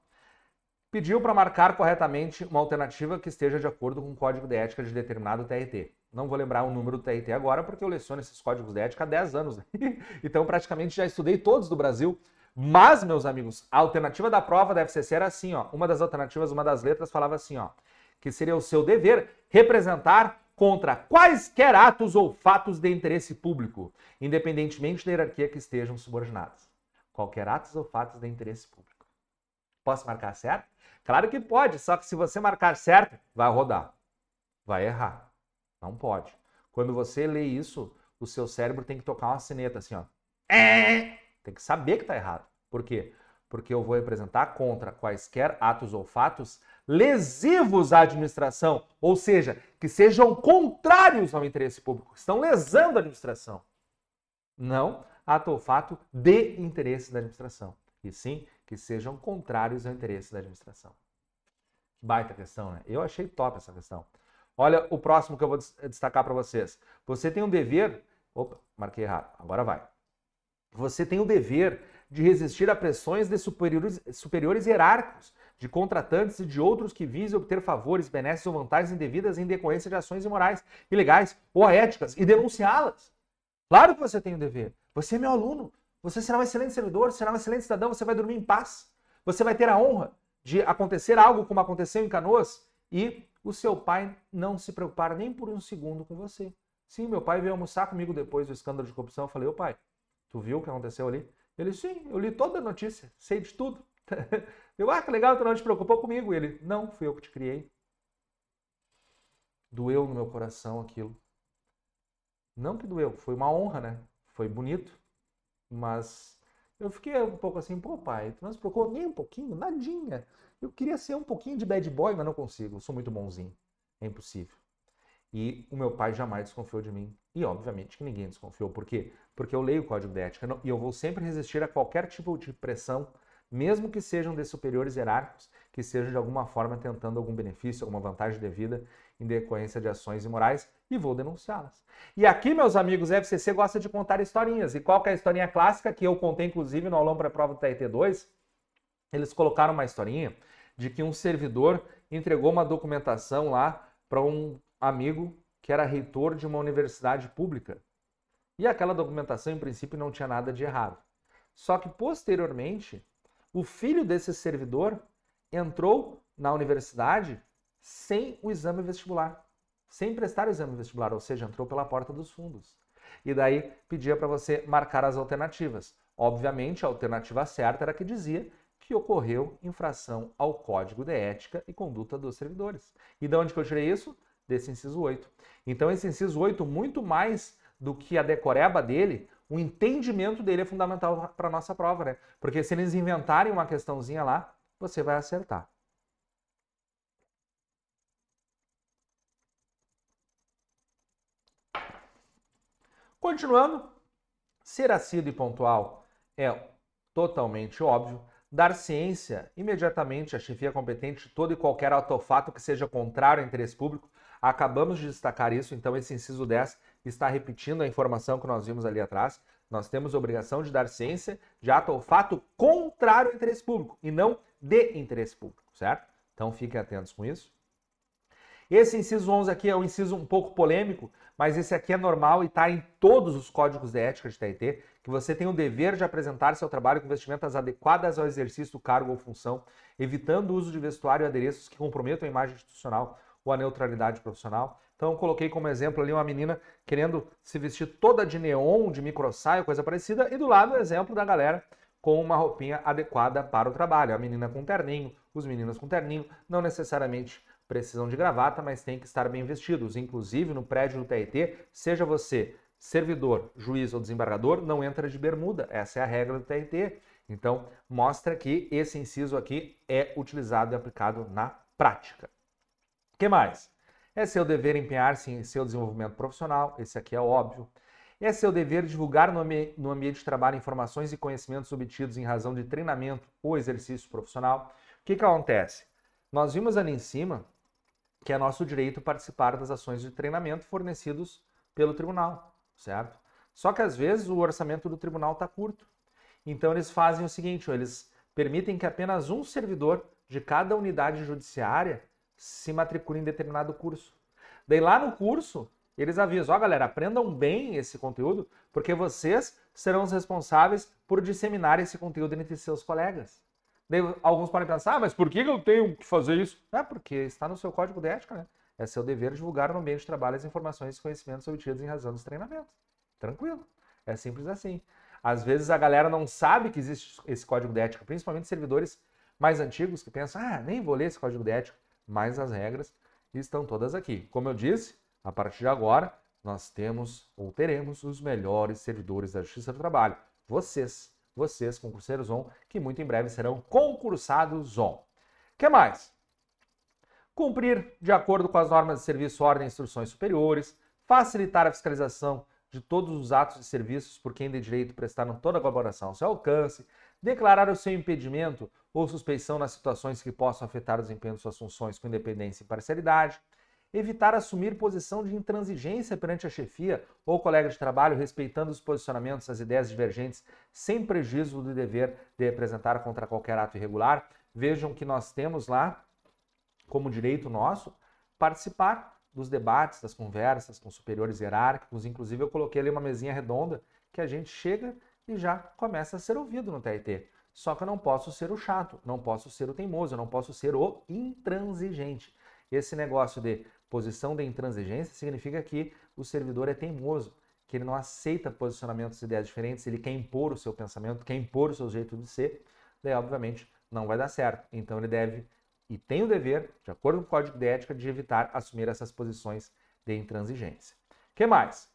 Pediu para marcar corretamente uma alternativa que esteja de acordo com o código de ética de determinado TRT. Não vou lembrar o número do TRT agora, porque eu leciono esses códigos de ética há 10 anos. Então, praticamente, já estudei todos do Brasil. Mas, meus amigos, a alternativa da prova da FCC era assim, ó. Uma das alternativas, uma das letras falava assim, ó. Que seria o seu dever representar contra quaisquer atos ou fatos de interesse público, independentemente da hierarquia que estejam subordinados. Qualquer atos ou fatos de interesse público. Posso marcar certo? Claro que pode, só que se você marcar certo, vai rodar. Vai errar. Não pode. Quando você lê isso, o seu cérebro tem que tocar uma sineta assim, ó. Tem que saber que está errado. Por quê? Porque eu vou representar contra quaisquer atos ou fatos lesivos à administração, ou seja, que sejam contrários ao interesse público, que estão lesando a administração. Não ato ou fato de interesse da administração, e sim que sejam contrários ao interesse da administração. Baita questão, né? Eu achei top essa questão. Olha o próximo que eu vou destacar para vocês. Você tem um dever... Opa, marquei errado. Agora vai. Você tem o dever de resistir a pressões de superiores hierárquicos, de contratantes e de outros que visem obter favores, benesses ou vantagens indevidas em decorrência de ações imorais, ilegais ou aéticas e denunciá-las. Claro que você tem o dever. Você é meu aluno. Você será um excelente servidor, será um excelente cidadão, você vai dormir em paz. Você vai ter a honra de acontecer algo como aconteceu em Canoas e o seu pai não se preocupar nem por um segundo com você. Sim, meu pai veio almoçar comigo depois do escândalo de corrupção. Eu falei, ô pai, tu viu o que aconteceu ali? Ele, sim, eu li toda a notícia, sei de tudo. Eu, que legal, tu não te preocupou comigo. Ele, não, fui eu que te criei. Doeu no meu coração aquilo. Não que doeu, foi uma honra, né? Foi bonito, mas eu fiquei um pouco assim, pô pai, tu não se preocupou nem um pouquinho, nadinha. Eu queria ser um pouquinho de bad boy, mas não consigo, eu sou muito bonzinho, é impossível. E o meu pai jamais desconfiou de mim. E obviamente que ninguém desconfiou. Por quê? Porque eu leio o Código de Ética e eu vou sempre resistir a qualquer tipo de pressão, mesmo que sejam de superiores hierárquicos, que sejam de alguma forma tentando algum benefício, alguma vantagem devida em decorrência de ações imorais, e vou denunciá-las. E aqui, meus amigos, a FCC gosta de contar historinhas. E qual que é a historinha clássica que eu contei, inclusive, no aulão pré-prova do TRT2? Eles colocaram uma historinha de que um servidor entregou uma documentação lá para um amigo que era reitor de uma universidade pública. E aquela documentação, em princípio, não tinha nada de errado. Só que, posteriormente, o filho desse servidor entrou na universidade sem o exame vestibular, sem prestar o exame vestibular, ou seja, entrou pela porta dos fundos. E daí pedia para você marcar as alternativas. Obviamente, a alternativa certa era a que dizia que ocorreu infração ao Código de Ética e Conduta dos Servidores. E de onde que eu tirei isso? Desse inciso 8. Então, esse inciso 8, muito mais do que a decoreba dele, o entendimento dele é fundamental para a nossa prova, né? Porque se eles inventarem uma questãozinha lá, você vai acertar. Continuando, ser assíduo e pontual é totalmente óbvio. Dar ciência imediatamente à chefia competente de todo e qualquer ato ou fato que seja contrário ao interesse público. Acabamos de destacar isso, então esse inciso 10 está repetindo a informação que nós vimos ali atrás. Nós temos a obrigação de dar ciência de ato ou fato contrário ao interesse público e não de interesse público, certo? Então fiquem atentos com isso. Esse inciso 11 aqui é um inciso um pouco polêmico, mas esse aqui é normal e está em todos os códigos de ética de TRT, que você tem o dever de apresentar seu trabalho com vestimentas adequadas ao exercício do cargo ou função, evitando o uso de vestuário e adereços que comprometam a imagem institucional ou a neutralidade profissional. Então eu coloquei como exemplo ali uma menina querendo se vestir toda de neon, de microsaia, coisa parecida, e do lado o exemplo da galera com uma roupinha adequada para o trabalho. A menina com terninho, os meninos com terninho, não necessariamente precisam de gravata, mas tem que estar bem vestidos. Inclusive, no prédio do TRT, seja você servidor, juiz ou desembargador, não entra de bermuda. Essa é a regra do TRT. Então, mostra que esse inciso aqui é utilizado e aplicado na prática. O que mais? É seu dever empenhar-se em seu desenvolvimento profissional. Esse aqui é óbvio. É seu dever divulgar no ambiente de trabalho informações e conhecimentos obtidos em razão de treinamento ou exercício profissional. O que acontece? Nós vimos ali em cima que é nosso direito participar das ações de treinamento fornecidos pelo tribunal, certo? Só que às vezes o orçamento do tribunal está curto. Então eles fazem o seguinte, eles permitem que apenas um servidor de cada unidade judiciária se matricule em determinado curso. Daí lá no curso, eles avisam, ó galera, aprendam bem esse conteúdo, porque vocês serão os responsáveis por disseminar esse conteúdo entre seus colegas. Daí, alguns podem pensar, mas por que eu tenho que fazer isso? É porque está no seu código de ética, né? É seu dever divulgar no ambiente de trabalho as informações e conhecimentos obtidos em razão dos treinamentos. Tranquilo. É simples assim. Às vezes a galera não sabe que existe esse código de ética, principalmente servidores mais antigos que pensam, nem vou ler esse código de ética, mas as regras estão todas aqui. Como eu disse, a partir de agora, nós temos ou teremos os melhores servidores da Justiça do Trabalho. Vocês, concurseiros ON, que muito em breve serão concursados ON. O que mais? Cumprir de acordo com as normas de serviço, ordem e instruções superiores, facilitar a fiscalização de todos os atos e serviços por quem de direito prestaram toda a colaboração ao seu alcance, declarar o seu impedimento ou suspeição nas situações que possam afetar o desempenho de suas funções com independência e imparcialidade, evitar assumir posição de intransigência perante a chefia ou colega de trabalho, respeitando os posicionamentos e as ideias divergentes, sem prejuízo do dever de representar contra qualquer ato irregular. Vejam que nós temos lá, como direito nosso, participar dos debates, das conversas com superiores hierárquicos. Inclusive, eu coloquei ali uma mesinha redonda que a gente chega e já começa a ser ouvido no TRT. Só que eu não posso ser o chato, não posso ser o teimoso, eu não posso ser o intransigente. Esse negócio de posição de intransigência significa que o servidor é teimoso, que ele não aceita posicionamentos e ideias diferentes, ele quer impor o seu pensamento, quer impor o seu jeito de ser, daí obviamente não vai dar certo. Então ele deve e tem o dever, de acordo com o Código de Ética, de evitar assumir essas posições de intransigência. O que mais?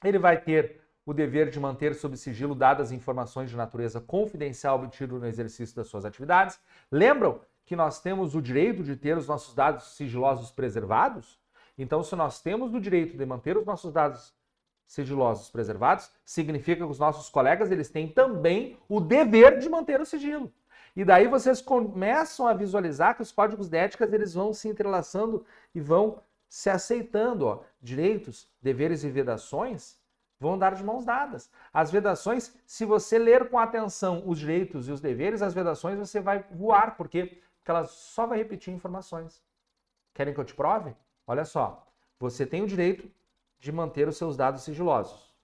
Ele vai ter o dever de manter sob sigilo dadas informações de natureza confidencial obtidas no exercício das suas atividades. Lembram que nós temos o direito de ter os nossos dados sigilosos preservados? Então, se nós temos o direito de manter os nossos dados sigilosos preservados, significa que os nossos colegas eles têm também o dever de manter o sigilo. E daí vocês começam a visualizar que os códigos de ética eles vão se entrelaçando e vão se aceitando. Ó. Direitos, deveres e vedações vão andar de mãos dadas. As vedações, se você ler com atenção os direitos e os deveres, as vedações você vai voar. Por quê? Porque ela só vai repetir informações. Querem que eu te prove? Olha só, você tem o direito de manter os seus dados sigilosos.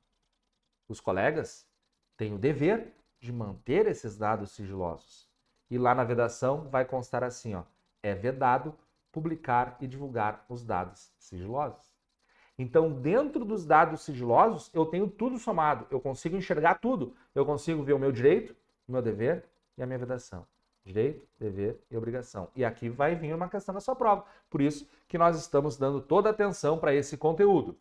Os colegas têm o dever de manter esses dados sigilosos. E lá na vedação vai constar assim, ó, é vedado publicar e divulgar os dados sigilosos. Então, dentro dos dados sigilosos, eu tenho tudo somado, eu consigo enxergar tudo. Eu consigo ver o meu direito, o meu dever e a minha vedação. Direito, dever e obrigação. E aqui vai vir uma questão da sua prova. Por isso que nós estamos dando toda a atenção para esse conteúdo. O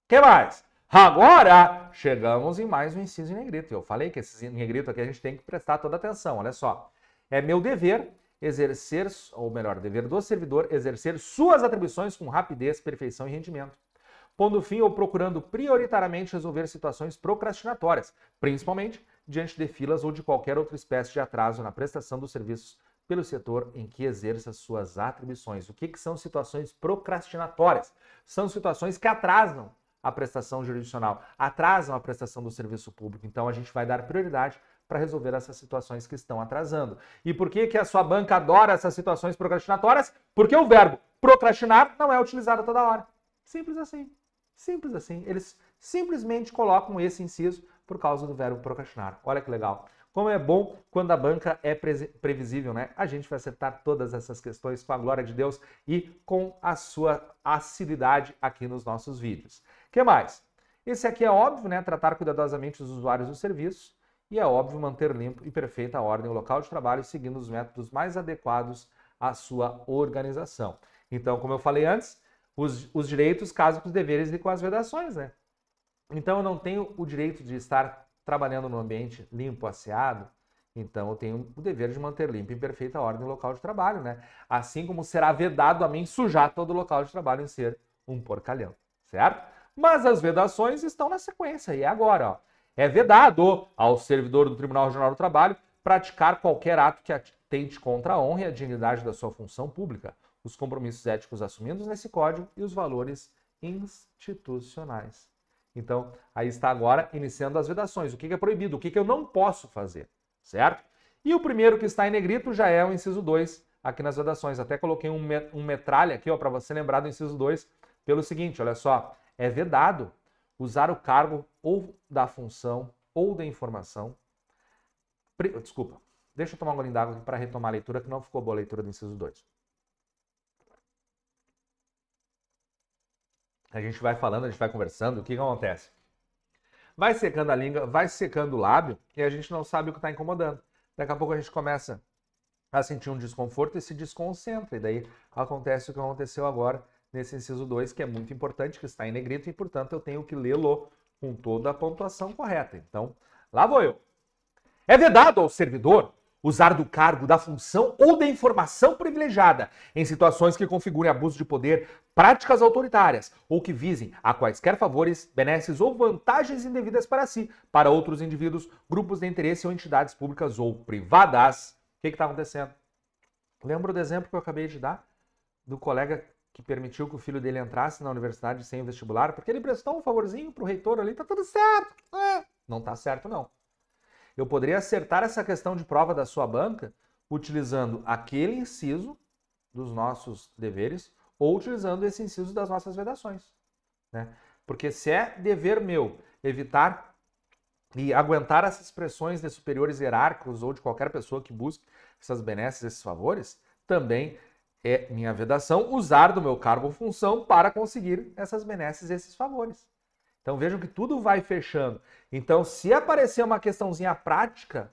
que mais? Agora, chegamos em mais um inciso em negrito. Eu falei que esse negrito aqui a gente tem que prestar toda a atenção. Olha só. É meu dever exercer, ou melhor, dever do servidor, exercer suas atribuições com rapidez, perfeição e rendimento, pondo fim ou procurando prioritariamente resolver situações procrastinatórias, principalmente diante de filas ou de qualquer outra espécie de atraso na prestação dos serviços pelo setor em que exerça suas atribuições. O que são situações procrastinatórias? São situações que atrasam a prestação jurisdicional, atrasam a prestação do serviço público. Então a gente vai dar prioridade para resolver essas situações que estão atrasando. E por que a sua banca adora essas situações procrastinatórias? Porque o verbo procrastinar não é utilizado toda hora. Simples assim. Simples assim. Eles simplesmente colocam esse inciso por causa do verbo procrastinar. Olha que legal. Como é bom quando a banca é previsível, né? A gente vai acertar todas essas questões com a glória de Deus e com a sua assiduidade aqui nos nossos vídeos. O que mais? Esse aqui é óbvio, né? Tratar cuidadosamente os usuários do serviço. E é óbvio manter limpo e perfeita a ordem o local de trabalho, seguindo os métodos mais adequados à sua organização. Então, como eu falei antes, os direitos casam com os deveres e com as vedações, né? Então, eu não tenho o direito de estar trabalhando num ambiente limpo, asseado. Então, eu tenho o dever de manter limpo e perfeita a ordem o local de trabalho, né? Assim como será vedado a mim sujar todo o local de trabalho em ser um porcalhão, certo? Mas as vedações estão na sequência, e é agora, ó. É vedado ao servidor do Tribunal Regional do Trabalho praticar qualquer ato que atente contra a honra e a dignidade da sua função pública, os compromissos éticos assumidos nesse código e os valores institucionais. Então, aí está agora iniciando as vedações. O que é proibido? O que eu não posso fazer, certo? E o primeiro que está em negrito já é o inciso 2 aqui nas vedações. Até coloquei um metralha aqui para você lembrar do inciso 2 pelo seguinte, olha só, é vedado usar o cargo ou da função ou da informação. Desculpa, deixa eu tomar um golinho d'água aqui para retomar a leitura, que não ficou boa a leitura do inciso 2. A gente vai falando, a gente vai conversando, o que acontece? Vai secando a língua, vai secando o lábio e a gente não sabe o que está incomodando. Daqui a pouco a gente começa a sentir um desconforto e se desconcentra. E daí acontece o que aconteceu agora nesse inciso 2, que é muito importante, que está em negrito, e, portanto, eu tenho que lê-lo com toda a pontuação correta. Então, lá vou eu. É vedado ao servidor usar do cargo, da função ou da informação privilegiada em situações que configurem abuso de poder, práticas autoritárias ou que visem a quaisquer favores, benesses ou vantagens indevidas para si, para outros indivíduos, grupos de interesse ou entidades públicas ou privadas. O que está acontecendo? Lembra do exemplo que eu acabei de dar do colega que permitiu que o filho dele entrasse na universidade sem vestibular, porque ele prestou um favorzinho pro reitor ali, tá tudo certo. Não tá certo, não. Eu poderia acertar essa questão de prova da sua banca utilizando aquele inciso dos nossos deveres ou utilizando esse inciso das nossas vedações, né? Porque se é dever meu evitar e aguentar essas pressões de superiores hierárquicos ou de qualquer pessoa que busque essas benesses, esses favores, também é minha vedação usar do meu cargo ou função para conseguir essas benesses, esses favores. Então vejam que tudo vai fechando. Então, se aparecer uma questãozinha prática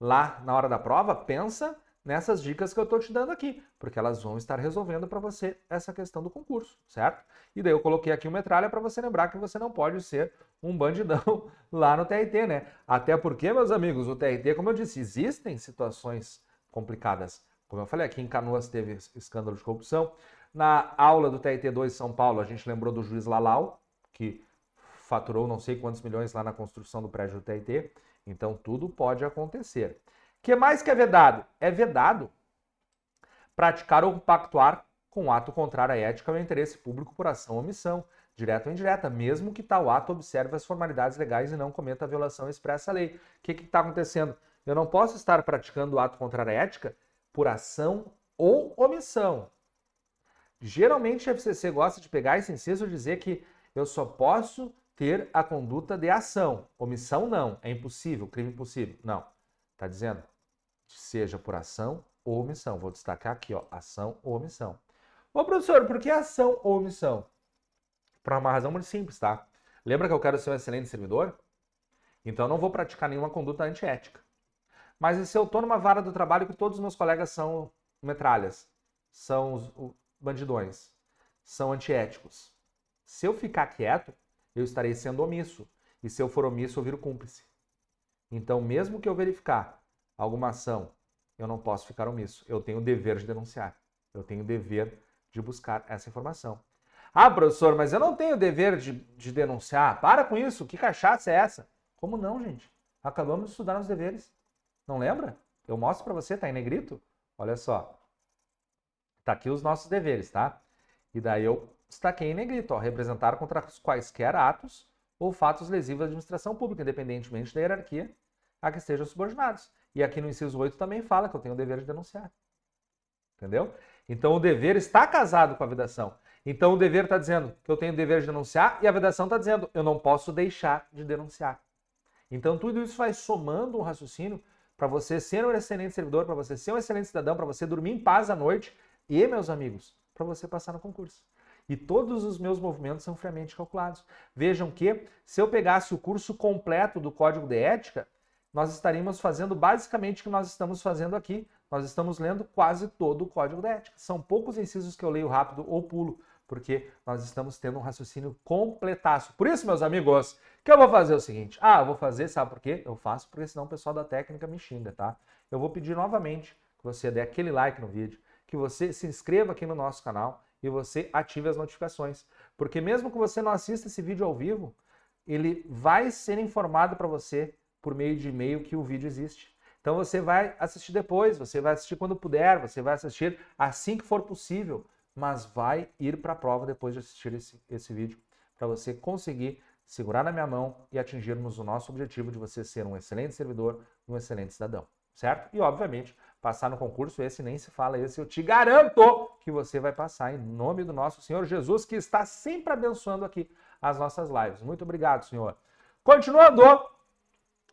lá na hora da prova, pensa nessas dicas que eu estou te dando aqui, porque elas vão estar resolvendo para você essa questão do concurso, certo? E daí eu coloquei aqui uma metralha para você lembrar que você não pode ser um bandidão lá no TRT, né? Até porque, meus amigos, o TRT, como eu disse, existem situações complicadas. Como eu falei, aqui em Canoas teve escândalo de corrupção. Na aula do TRT2 São Paulo, a gente lembrou do juiz Lalau, que faturou não sei quantos milhões lá na construção do prédio do TRT. Então, tudo pode acontecer. O que mais que é vedado? É vedado praticar ou pactuar com ato contrário à ética ou interesse público por ação ou omissão, direta ou indireta, mesmo que tal ato observe as formalidades legais e não cometa a violação expressa à lei. O que está acontecendo? Eu não posso estar praticando o ato contrário à ética por ação ou omissão. Geralmente a FCC gosta de pegar esse inciso e dizer que eu só posso ter a conduta de ação. Omissão não, é impossível, crime impossível. Não, está dizendo seja por ação ou omissão. Vou destacar aqui, ó, ação ou omissão. Ô professor, por que ação ou omissão? Por uma razão muito simples, tá? Lembra que eu quero ser um excelente servidor? Então eu não vou praticar nenhuma conduta antiética. Mas e se eu estou numa vara do trabalho que todos os meus colegas são metralhas, são os bandidões, são antiéticos? Se eu ficar quieto, eu estarei sendo omisso. E se eu for omisso, eu viro cúmplice. Então, mesmo que eu verificar alguma ação, eu não posso ficar omisso. Eu tenho o dever de denunciar. Eu tenho o dever de buscar essa informação. Ah, professor, mas eu não tenho o dever de denunciar. Para com isso. Que cachaça é essa? Como não, gente? Acabamos de estudar nos deveres. Não lembra? Eu mostro para você, tá em negrito? Olha só. Tá aqui os nossos deveres, tá? E daí eu destaquei em negrito, ó, representar contra quaisquer atos ou fatos lesivos da administração pública, independentemente da hierarquia a que estejam subordinados. E aqui no inciso 8 também fala que eu tenho o dever de denunciar. Entendeu? Então o dever está casado com a vedação. Então o dever está dizendo que eu tenho o dever de denunciar e a vedação está dizendo eu não posso deixar de denunciar. Então tudo isso vai somando um raciocínio para você ser um excelente servidor, para você ser um excelente cidadão, para você dormir em paz à noite e, meus amigos, para você passar no concurso. E todos os meus movimentos são friamente calculados. Vejam que, se eu pegasse o curso completo do Código de Ética, nós estaríamos fazendo basicamente o que nós estamos fazendo aqui. Nós estamos lendo quase todo o Código de Ética. São poucos incisos que eu leio rápido ou pulo, porque nós estamos tendo um raciocínio completaço. Por isso, meus amigos, que eu vou fazer o seguinte. Eu vou fazer, sabe por quê? Eu faço porque senão o pessoal da técnica me xinga, tá? Eu vou pedir novamente que você dê aquele like no vídeo, que você se inscreva aqui no nosso canal e você ative as notificações. Porque mesmo que você não assista esse vídeo ao vivo, ele vai ser informado para você por meio de e-mail que o vídeo existe. Então você vai assistir depois, você vai assistir quando puder, você vai assistir assim que for possível, mas vai ir para a prova depois de assistir esse vídeo, para você conseguir segurar na minha mão e atingirmos o nosso objetivo de você ser um excelente servidor, um excelente cidadão, certo? E, obviamente, passar no concurso, esse nem se fala, esse eu te garanto que você vai passar em nome do nosso Senhor Jesus, que está sempre abençoando aqui as nossas lives. Muito obrigado, Senhor. Continuando,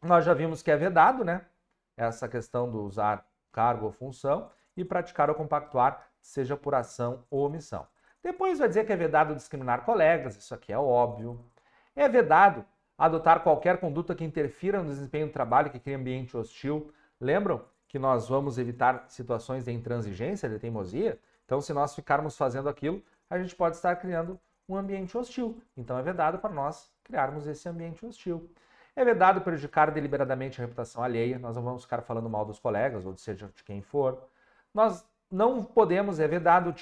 nós já vimos que é vedado, né? Essa questão do usar cargo ou função e praticar ou compactuar, seja por ação ou omissão. Depois vai dizer que é vedado discriminar colegas, isso aqui é óbvio. É vedado adotar qualquer conduta que interfira no desempenho do trabalho, que crie ambiente hostil. Lembram que nós vamos evitar situações de intransigência, de teimosia? Então, se nós ficarmos fazendo aquilo, a gente pode estar criando um ambiente hostil. Então é vedado para nós criarmos esse ambiente hostil. É vedado prejudicar deliberadamente a reputação alheia. Nós não vamos ficar falando mal dos colegas ou seja de quem for. Nós não podemos, é vedado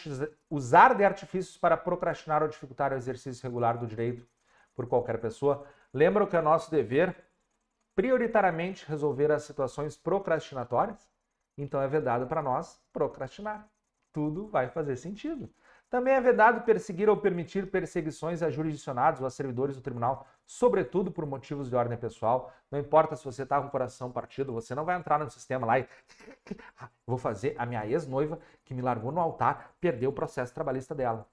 usar de artifícios para procrastinar ou dificultar o exercício regular do direito por qualquer pessoa. Lembram que é nosso dever prioritariamente resolver as situações procrastinatórias? Então é vedado para nós procrastinar. Tudo vai fazer sentido. Também é vedado perseguir ou permitir perseguições a jurisdicionados ou a servidores do tribunal, sobretudo por motivos de ordem pessoal. Não importa se você está com o coração partido, você não vai entrar no sistema lá e vou fazer a minha ex-noiva que me largou no altar perder o processo trabalhista dela.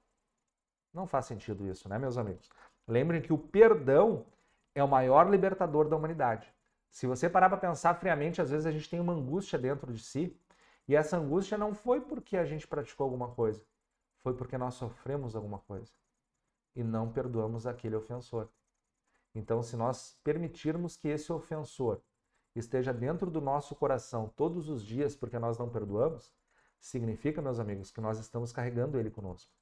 Não faz sentido isso, né, meus amigos? Lembrem que o perdão é o maior libertador da humanidade. Se você parar para pensar friamente, às vezes a gente tem uma angústia dentro de si, e essa angústia não foi porque a gente praticou alguma coisa, foi porque nós sofremos alguma coisa e não perdoamos aquele ofensor. Então, se nós permitirmos que esse ofensor esteja dentro do nosso coração todos os dias porque nós não perdoamos, significa, meus amigos, que nós estamos carregando ele conosco.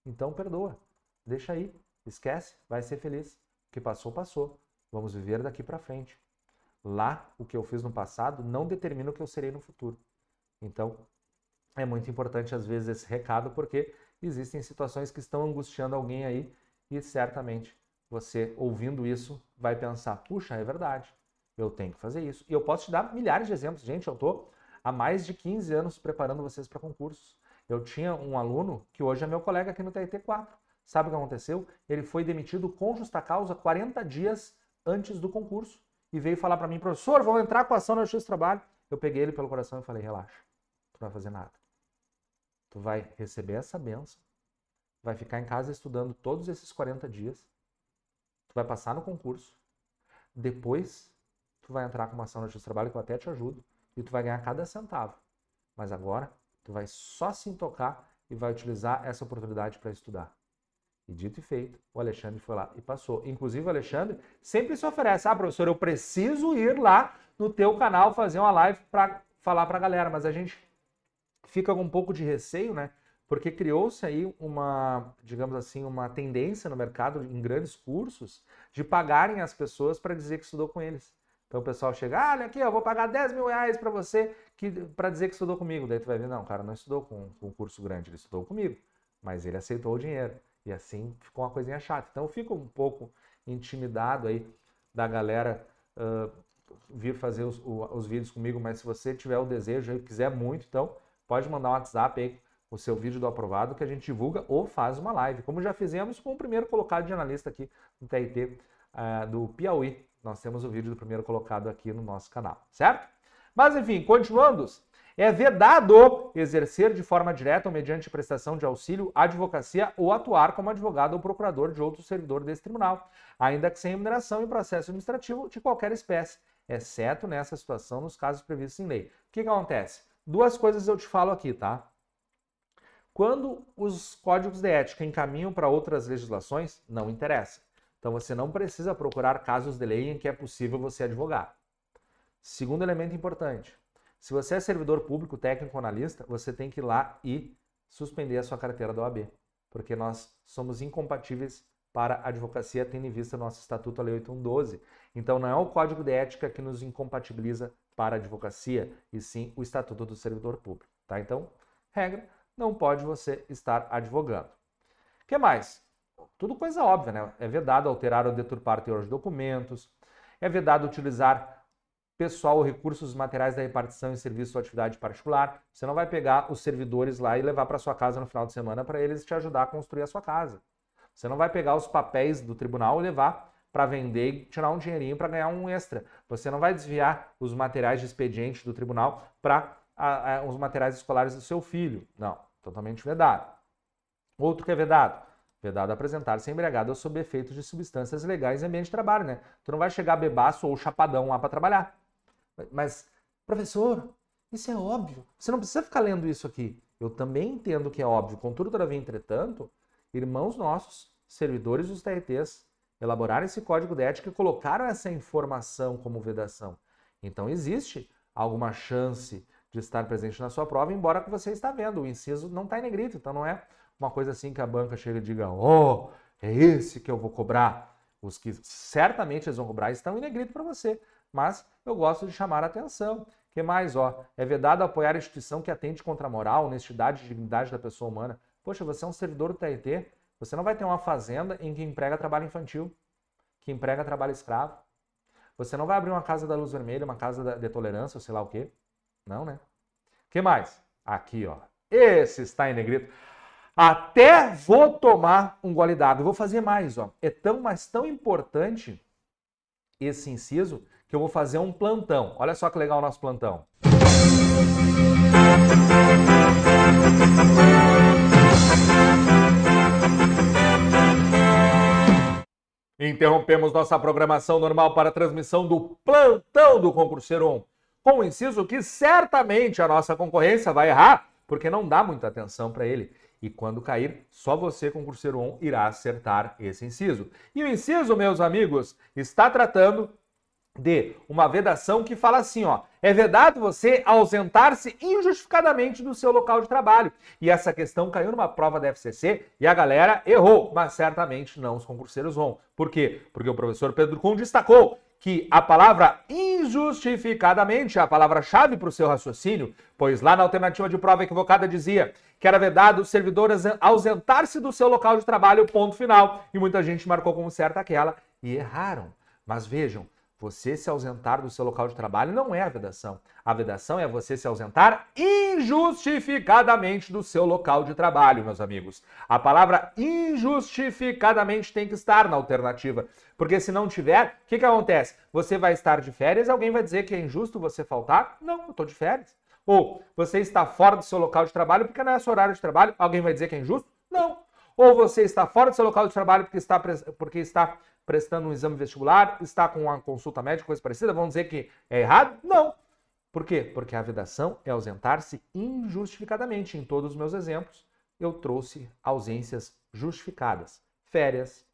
Então, perdoa. Deixa aí. Esquece. Vai ser feliz. O que passou, passou. Vamos viver daqui para frente. Lá, o que eu fiz no passado não determina o que eu serei no futuro. Então, é muito importante, às vezes, esse recado, porque existem situações que estão angustiando alguém aí e certamente você, ouvindo isso, vai pensar, puxa, é verdade, eu tenho que fazer isso. E eu posso te dar milhares de exemplos. Gente, eu estou há mais de 15 anos preparando vocês para concursos. Eu tinha um aluno que hoje é meu colega aqui no TRT 4. Sabe o que aconteceu? Ele foi demitido com justa causa 40 dias antes do concurso e veio falar para mim, professor, vamos entrar com a ação na Justiça do Trabalho. Eu peguei ele pelo coração e falei, relaxa, tu não vai fazer nada. Tu vai receber essa bênção, vai ficar em casa estudando todos esses 40 dias, tu vai passar no concurso, depois tu vai entrar com uma ação na Justiça do Trabalho que eu até te ajudo e tu vai ganhar cada centavo. Mas agora tu vai só se tocar e vai utilizar essa oportunidade para estudar. E dito e feito, o Alexandre foi lá e passou. Inclusive o Alexandre sempre se oferece, professor, eu preciso ir lá no teu canal fazer uma live para falar para a galera, mas a gente fica com um pouco de receio, né? Porque criou-se aí uma, digamos assim, uma tendência no mercado, em grandes cursos, de pagarem as pessoas para dizer que estudou com eles. Então o pessoal chega, olha aqui, eu vou pagar 10 mil reais para você para dizer que estudou comigo. Daí tu vai ver, não, o cara não estudou com um curso grande, ele estudou comigo, mas ele aceitou o dinheiro. E assim ficou uma coisinha chata. Então eu fico um pouco intimidado aí da galera vir fazer os vídeos comigo, mas se você tiver o desejo e quiser muito, então pode mandar um WhatsApp aí, o seu vídeo do aprovado, que a gente divulga ou faz uma live, como já fizemos com o primeiro colocado de analista aqui no TRT do Piauí. Nós temos o vídeo do primeiro colocado aqui no nosso canal, certo? Mas enfim, continuando, é vedado exercer de forma direta ou mediante prestação de auxílio, advocacia ou atuar como advogado ou procurador de outro servidor desse tribunal, ainda que sem remuneração em processo administrativo de qualquer espécie, exceto nessa situação nos casos previstos em lei. O que acontece? Duas coisas eu te falo aqui, tá? Quando os códigos de ética encaminham para outras legislações, não interessa. Então você não precisa procurar casos de lei em que é possível você advogar. Segundo elemento importante, se você é servidor público, técnico ou analista, você tem que ir lá e suspender a sua carteira da OAB, porque nós somos incompatíveis para a advocacia, tendo em vista o nosso Estatuto, a Lei 8112. Então não é o Código de Ética que nos incompatibiliza para a advocacia, e sim o Estatuto do Servidor Público. Tá? Então, regra, não pode você estar advogando. O que mais? Tudo coisa óbvia, né? É vedado alterar ou deturpar teor de documentos, é vedado utilizar pessoal ou recursos materiais da repartição em serviço ou atividade particular. Você não vai pegar os servidores lá e levar para sua casa no final de semana para eles te ajudar a construir a sua casa. Você não vai pegar os papéis do tribunal e levar para vender e tirar um dinheirinho para ganhar um extra. Você não vai desviar os materiais de expediente do tribunal para os materiais escolares do seu filho. Não, totalmente vedado. Outro que é vedado. Vedado apresentar-se embriagado ou sob efeitos de substâncias ilegais em ambiente de trabalho, né? Tu não vai chegar bebaço ou chapadão lá para trabalhar. Mas, professor, isso é óbvio. Você não precisa ficar lendo isso aqui. Eu também entendo que é óbvio. Contudo, todavia, entretanto, irmãos nossos, servidores dos TRTs, elaboraram esse código de ética e colocaram essa informação como vedação. Então, existe alguma chance de estar presente na sua prova, embora que você está vendo. O inciso não está em negrito, então não é uma coisa assim que a banca chega e diga, oh, é esse que eu vou cobrar. Os que certamente eles vão cobrar estão em negrito para você, mas eu gosto de chamar a atenção. O que mais? Ó, é vedado apoiar a instituição que atende contra a moral, honestidade e dignidade da pessoa humana. Poxa, você é um servidor do TRT, você não vai ter uma fazenda em que emprega trabalho infantil, que emprega trabalho escravo. Você não vai abrir uma casa da luz vermelha, uma casa de tolerância, ou sei lá o quê. Não, né? O que mais? Aqui, ó. Esse está em negrito. Até vou tomar um gole d'água. Vou fazer mais, ó. É tão, mas tão importante esse inciso que eu vou fazer um plantão. Olha só que legal o nosso plantão. Interrompemos nossa programação normal para a transmissão do plantão do Concurseiro 1, com um inciso que certamente a nossa concorrência vai errar, porque não dá muita atenção para ele. E quando cair, só você, Concurseiro 1, irá acertar esse inciso. E o inciso, meus amigos, está tratando de uma vedação que fala assim, ó, é vedado você ausentar-se injustificadamente do seu local de trabalho. E essa questão caiu numa prova da FCC e a galera errou, mas certamente não os concurseiros vão. Por quê? Porque o professor Pedro Kuhn destacou que a palavra injustificadamente é a palavra-chave para o seu raciocínio, pois lá na alternativa de prova equivocada dizia que era vedado o servidor ausentar-se do seu local de trabalho, ponto final. E muita gente marcou como certa aquela e erraram. Mas vejam, você se ausentar do seu local de trabalho não é a vedação. A vedação é você se ausentar injustificadamente do seu local de trabalho, meus amigos. A palavra injustificadamente tem que estar na alternativa, porque se não tiver, o que acontece? Você vai estar de férias e alguém vai dizer que é injusto você faltar? Não, eu estou de férias. Ou você está fora do seu local de trabalho porque não é seu horário de trabalho, alguém vai dizer que é injusto? Não. Ou você está fora do seu local de trabalho porque está prestando um exame vestibular, está com uma consulta médica, coisa parecida, vão dizer que é errado? Não. Por quê? Porque a vedação é ausentar-se injustificadamente. Em todos os meus exemplos, eu trouxe ausências justificadas. Férias,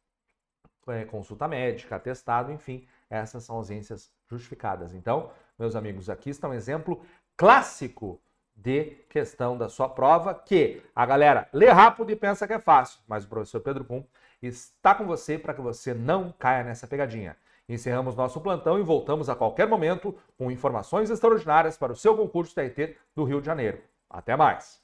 consulta médica, atestado, enfim, essas são ausências justificadas. Então, meus amigos, aqui está um exemplo clássico de questão da sua prova, que a galera lê rápido e pensa que é fácil, mas o professor Pedro Kuhn está com você para que você não caia nessa pegadinha. Encerramos nosso plantão e voltamos a qualquer momento com informações extraordinárias para o seu concurso TRT do Rio de Janeiro. Até mais!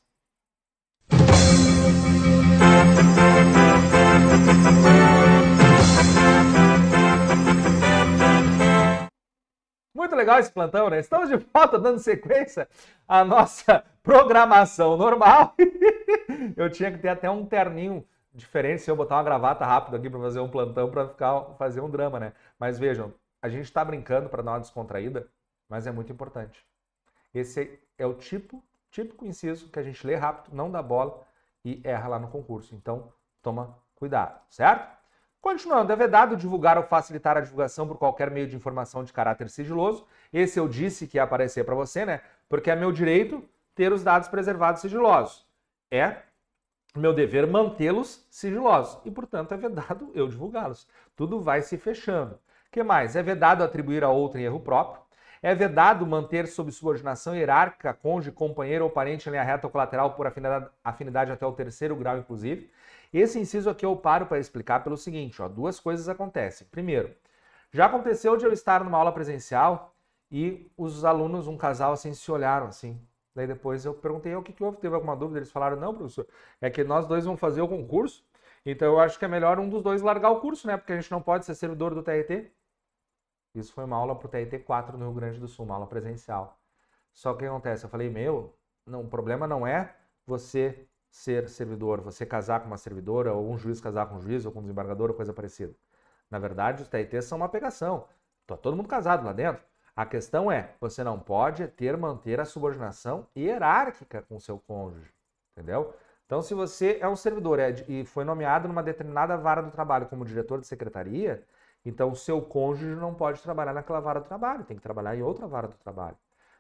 Muito legal esse plantão, né? Estamos de volta dando sequência à nossa programação normal. Eu tinha que ter até um terninho diferente se eu botar uma gravata rápida aqui para fazer um plantão, para fazer um drama, né? Mas vejam, a gente está brincando para dar uma descontraída, mas é muito importante. Esse é o típico inciso que a gente lê rápido, não dá bola e erra lá no concurso. Então, toma cuidado, certo? Continuando, é vedado divulgar ou facilitar a divulgação por qualquer meio de informação de caráter sigiloso. Esse eu disse que ia aparecer para você, né? Porque é meu direito ter os dados preservados sigilosos. É meu dever mantê-los sigilosos e, portanto, é vedado eu divulgá-los. Tudo vai se fechando. O que mais? É vedado atribuir a outrem erro próprio. É vedado manter sob subordinação hierárquica, cônjuge, companheiro ou parente em linha reta ou colateral por afinidade até o terceiro grau, inclusive. Esse inciso aqui eu paro para explicar pelo seguinte, ó, duas coisas acontecem. Primeiro, já aconteceu de eu estar numa aula presencial e os alunos, um casal assim, se olharam assim. Daí depois eu perguntei o que houve, teve alguma dúvida? Eles falaram, não, professor, é que nós dois vamos fazer o concurso, então eu acho que é melhor um dos dois largar o curso, né? Porque a gente não pode ser servidor do TRT. Isso foi uma aula para o TRT 4 no Rio Grande do Sul, uma aula presencial. Só que o que acontece? Eu falei, não, o problema não é você ser servidor, você casar com uma servidora, ou um juiz casar com um juiz, ou com um desembargador, ou coisa parecida. Na verdade, os TRTs são uma pegação. Tá todo mundo casado lá dentro. A questão é, você não pode manter a subordinação hierárquica com o seu cônjuge, entendeu? Então, se você é um servidor e foi nomeado numa determinada vara do trabalho como diretor de secretaria, então o seu cônjuge não pode trabalhar naquela vara do trabalho, tem que trabalhar em outra vara do trabalho.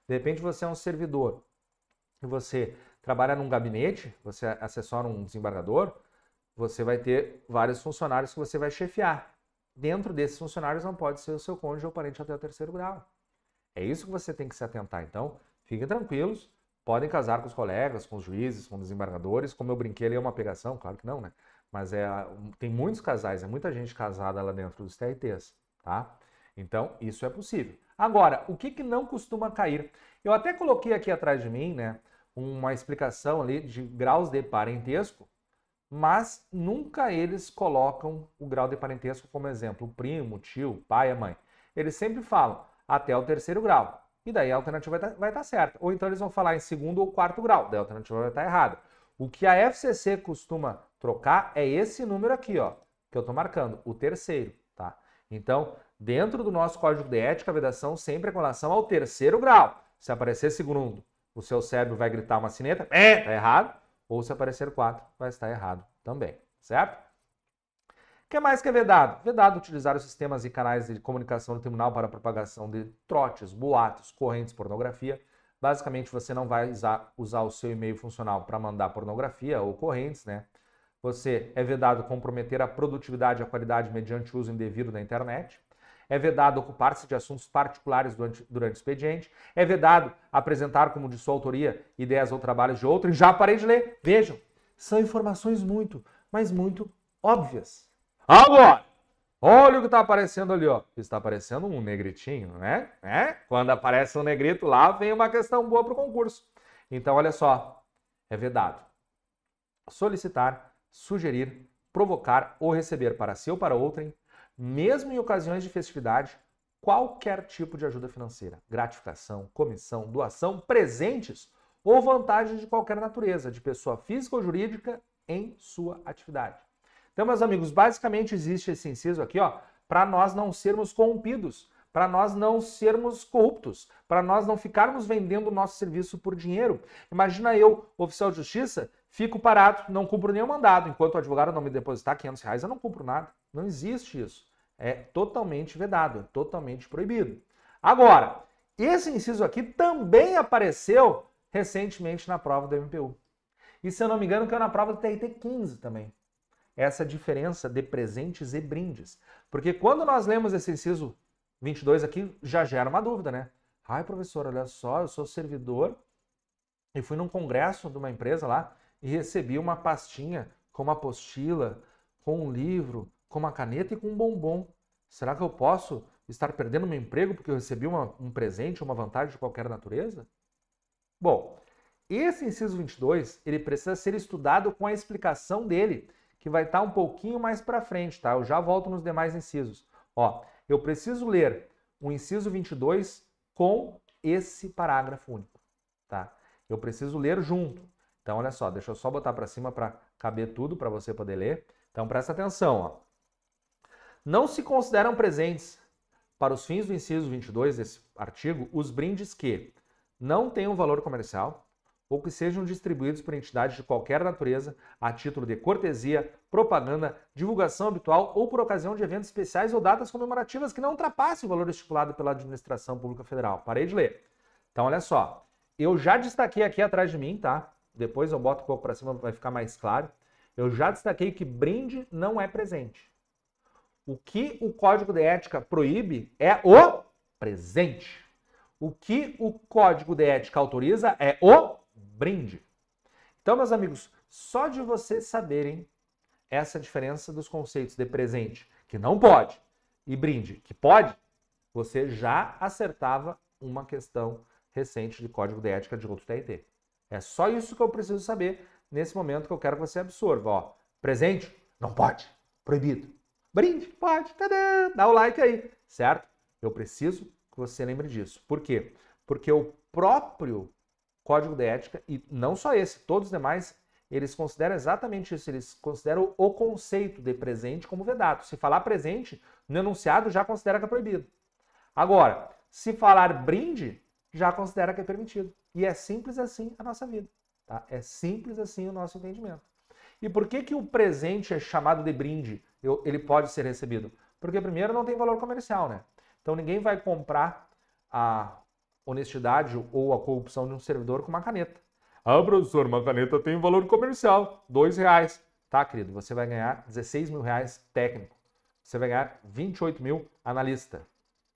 De repente, você é um servidor e você trabalha num gabinete, você assessora um desembargador, você vai ter vários funcionários que você vai chefiar. Dentro desses funcionários não pode ser o seu cônjuge ou parente até o terceiro grau. É isso que você tem que se atentar. Então, fiquem tranquilos, podem casar com os colegas, com os juízes, com os desembargadores. Como eu brinquei, ali é uma pegação, claro que não, né? Mas tem muitos casais, é muita gente casada lá dentro dos TRTs, tá? Então, isso é possível. Agora, o que não costuma cair? Eu até coloquei aqui atrás de mim, né, uma explicação ali de graus de parentesco, mas nunca eles colocam o grau de parentesco como exemplo. O primo, o tio, o pai, a mãe. Eles sempre falam até o 3º grau. E daí a alternativa vai estar certa. Ou então eles vão falar em 2º ou 4º grau. Daí a alternativa vai estar errada. O que a FCC costuma trocar é esse número aqui, ó, que eu estou marcando, o 3º, tá? Então, dentro do nosso código de ética, a vedação sempre é com relação ao 3º grau. Se aparecer 2º, o seu cérebro vai gritar uma sineta, tá errado. Ou se aparecer 4, vai estar errado também, certo? O que mais que é vedado? Vedado utilizar os sistemas e canais de comunicação do tribunal para a propagação de trotes, boatos, correntes, pornografia. Basicamente, você não vai usar o seu e-mail funcional para mandar pornografia ou correntes, né? Você é vedado comprometer a produtividade e a qualidade mediante uso indevido da internet. É vedado ocupar-se de assuntos particulares durante o expediente. É vedado apresentar como de sua autoria ideias ou trabalhos de outro. E já parei de ler. Vejam, são informações muito, mas muito óbvias. Agora, olha o que está aparecendo ali, ó. Está aparecendo um negritinho, né? Quando aparece um negrito lá, vem uma questão boa para o concurso. Então, olha só. É vedado solicitar, sugerir, provocar ou receber para si ou para outrem, mesmo em ocasiões de festividade, qualquer tipo de ajuda financeira, gratificação, comissão, doação, presentes ou vantagens de qualquer natureza, de pessoa física ou jurídica em sua atividade. Então, meus amigos, basicamente existe esse inciso aqui, ó, para nós não sermos corrompidos, para nós não sermos corruptos, para nós não ficarmos vendendo o nosso serviço por dinheiro. Imagina eu, oficial de justiça, fico parado, não cumpro nenhum mandado. Enquanto o advogado não me depositar R$500, eu não cumpro nada. Não existe isso. É totalmente vedado, é totalmente proibido. Agora, esse inciso aqui também apareceu recentemente na prova do MPU. E se eu não me engano, caiu na prova do TRT 15 também. Essa diferença de presentes e brindes. Porque quando nós lemos esse inciso 22 aqui, já gera uma dúvida, né? Ai, professor, olha só, eu sou servidor e fui num congresso de uma empresa lá e recebi uma pastinha com uma apostila, com um livro, com uma caneta e com um bombom. Será que eu posso estar perdendo meu emprego porque eu recebi um presente, uma vantagem de qualquer natureza? Bom, esse inciso 22, ele precisa ser estudado com a explicação dele, que vai estar um pouquinho mais para frente, tá? Eu já volto nos demais incisos. Ó, eu preciso ler o inciso 22 com esse parágrafo único, tá? Eu preciso ler junto. Então, olha só, deixa eu só botar para cima para caber tudo para você poder ler. Então, presta atenção, ó. Não se consideram presentes para os fins do inciso 22 desse artigo os brindes que não tenham valor comercial ou que sejam distribuídos por entidades de qualquer natureza a título de cortesia, propaganda, divulgação habitual ou por ocasião de eventos especiais ou datas comemorativas que não ultrapassem o valor estipulado pela Administração Pública Federal. Parei de ler. Então, olha só. Eu já destaquei aqui atrás de mim, tá? Depois eu boto um pouco para cima, vai ficar mais claro. Eu já destaquei que brinde não é presente. O que o Código de Ética proíbe é o presente. O que o Código de Ética autoriza é o brinde. Então, meus amigos, só de vocês saberem essa diferença dos conceitos de presente, que não pode, e brinde, que pode, você já acertava uma questão recente de Código de Ética de outro TRT. É só isso que eu preciso saber nesse momento que eu quero que você absorva. Ó, presente, não pode, proibido. Brinde, pode, tadã, dá o like aí, certo? Eu preciso que você lembre disso. Por quê? Porque o próprio Código de Ética, e não só esse, todos os demais, eles consideram exatamente isso, eles consideram o conceito de presente como vedado. Se falar presente, no enunciado já considera que é proibido. Agora, se falar brinde, já considera que é permitido. E é simples assim a nossa vida, tá? É simples assim o nosso entendimento. E por que o presente é chamado de brinde? Ele pode ser recebido? Porque primeiro não tem valor comercial, né? Então ninguém vai comprar a honestidade ou a corrupção de um servidor com uma caneta. Ah, professor, uma caneta tem valor comercial, R$2. Tá, querido, você vai ganhar R$16 mil técnico. Você vai ganhar 28 mil analista.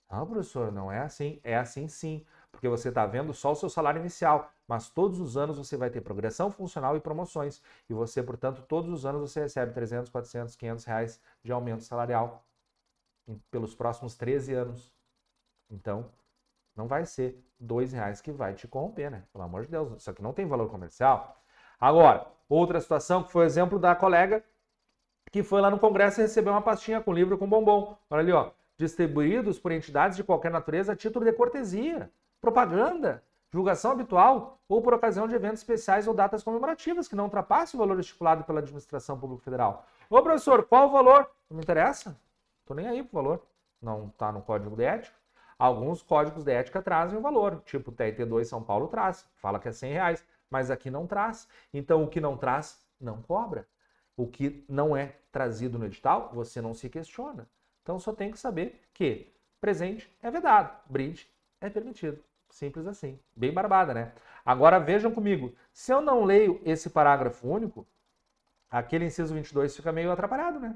Ah, professor, não é assim. É assim sim. porque você está vendo só o seu salário inicial, mas todos os anos você vai ter progressão funcional e promoções, e você, portanto, todos os anos você recebe 300, 400, 500 reais de aumento salarial pelos próximos 13 anos. Então, não vai ser R$2 que vai te corromper, né? Pelo amor de Deus, isso aqui não tem valor comercial. Agora, outra situação que foi o exemplo da colega que foi lá no Congresso e recebeu uma pastinha com livro com bombom. Olha ali, ó. Distribuídos por entidades de qualquer natureza a título de cortesia, propaganda, divulgação habitual ou por ocasião de eventos especiais ou datas comemorativas que não ultrapassem o valor estipulado pela administração pública federal. Ô, professor, qual o valor? Não me interessa. Tô nem aí pro valor. Não tá no código de ética. Alguns códigos de ética trazem o valor, tipo o TRT2 São Paulo traz, fala que é R$100, mas aqui não traz. Então, o que não traz, não cobra. O que não é trazido no edital, você não se questiona. Então, só tem que saber que presente é vedado, brinde é permitido. Simples assim. Bem barbada, né? Agora, vejam comigo. Se eu não leio esse parágrafo único, aquele inciso 22 fica meio atrapalhado, né?